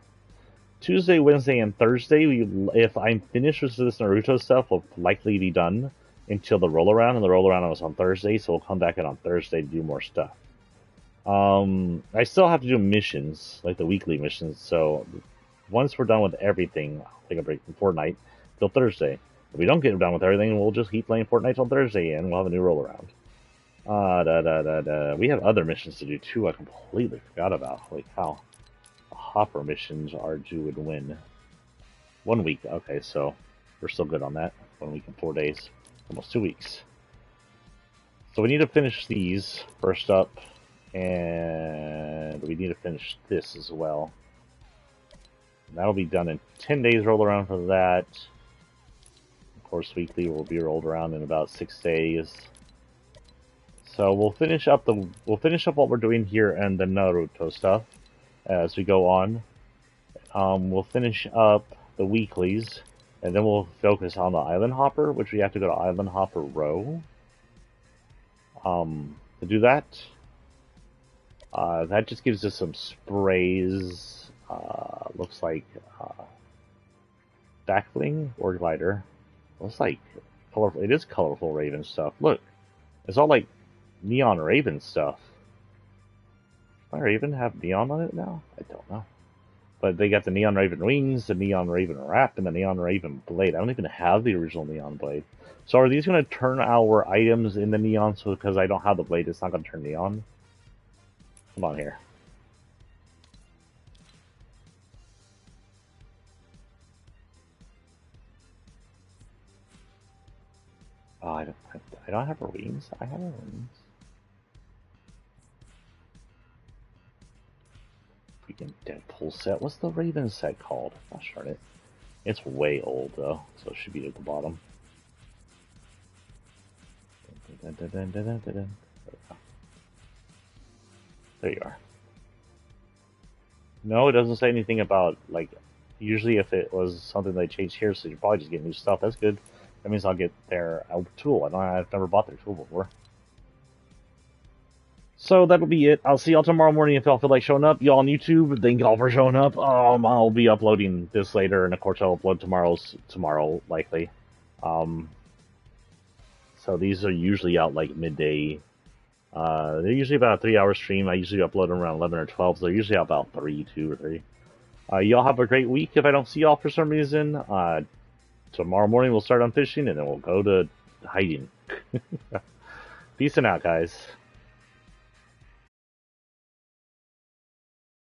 Tuesday, Wednesday, and Thursday, if I'm finished with this Naruto stuff, will likely be done until the roll-around, and the roll-around was on Thursday, so we'll come back in on Thursday to do more stuff. I still have to do missions, like the weekly missions, so once we're done with everything, I'll take a break from Fortnite till Thursday. If we don't get done with everything, we'll just keep playing Fortnite till Thursday, and we'll have a new roll-around. We have other missions to do, too, I completely forgot about. Holy cow. The Hopper missions are due in when? 1 week, okay, so we're still good on that. 1 week and 4 days. Almost 2 weeks. So we need to finish these first up. And we need to finish this as well. That'll be done in 10 days. Roll around for that. Of course, weekly will be rolled around in about 6 days. So we'll finish up what we're doing here and the Naruto stuff as we go on. We'll finish up the weeklies, and then we'll focus on the Island Hopper, which we have to go to Island Hopper Row. To do that, that just gives us some sprays. Looks like backbling or glider. Looks like colorful. It is colorful Raven stuff. Look, it's all like neon Raven stuff. Does my Raven have neon on it now? I don't know. But they got the Neon Raven wings, the Neon Raven wrap, and the Neon Raven blade. I don't even have the original Neon blade. So are these going to turn our items in the neon? So because I don't have the blade, it's not going to turn neon? Come on here. Oh, I don't have her wings. I have her wings. Freaking Deadpool set. What's the Raven set called? Gosh darn it. It's way old though, so it should be at the bottom. There you are. No, it doesn't say anything about, like, usually if it was something they changed here, so you probably just get new stuff. That's good. That means I'll get their tool. I've never bought their tool before. So that'll be it. I'll see y'all tomorrow morning if y'all feel like showing up. Y'all on YouTube, thank y'all for showing up. I'll be uploading this later, and of course I'll upload tomorrow likely. So these are usually out like midday. They're usually about a 3-hour stream. I usually upload them around 11 or 12, so they're usually out about 2 or 3. Y'all have a great week. If I don't see y'all for some reason, tomorrow morning we'll start on fishing, and then we'll go to hiding. Peace and out, guys.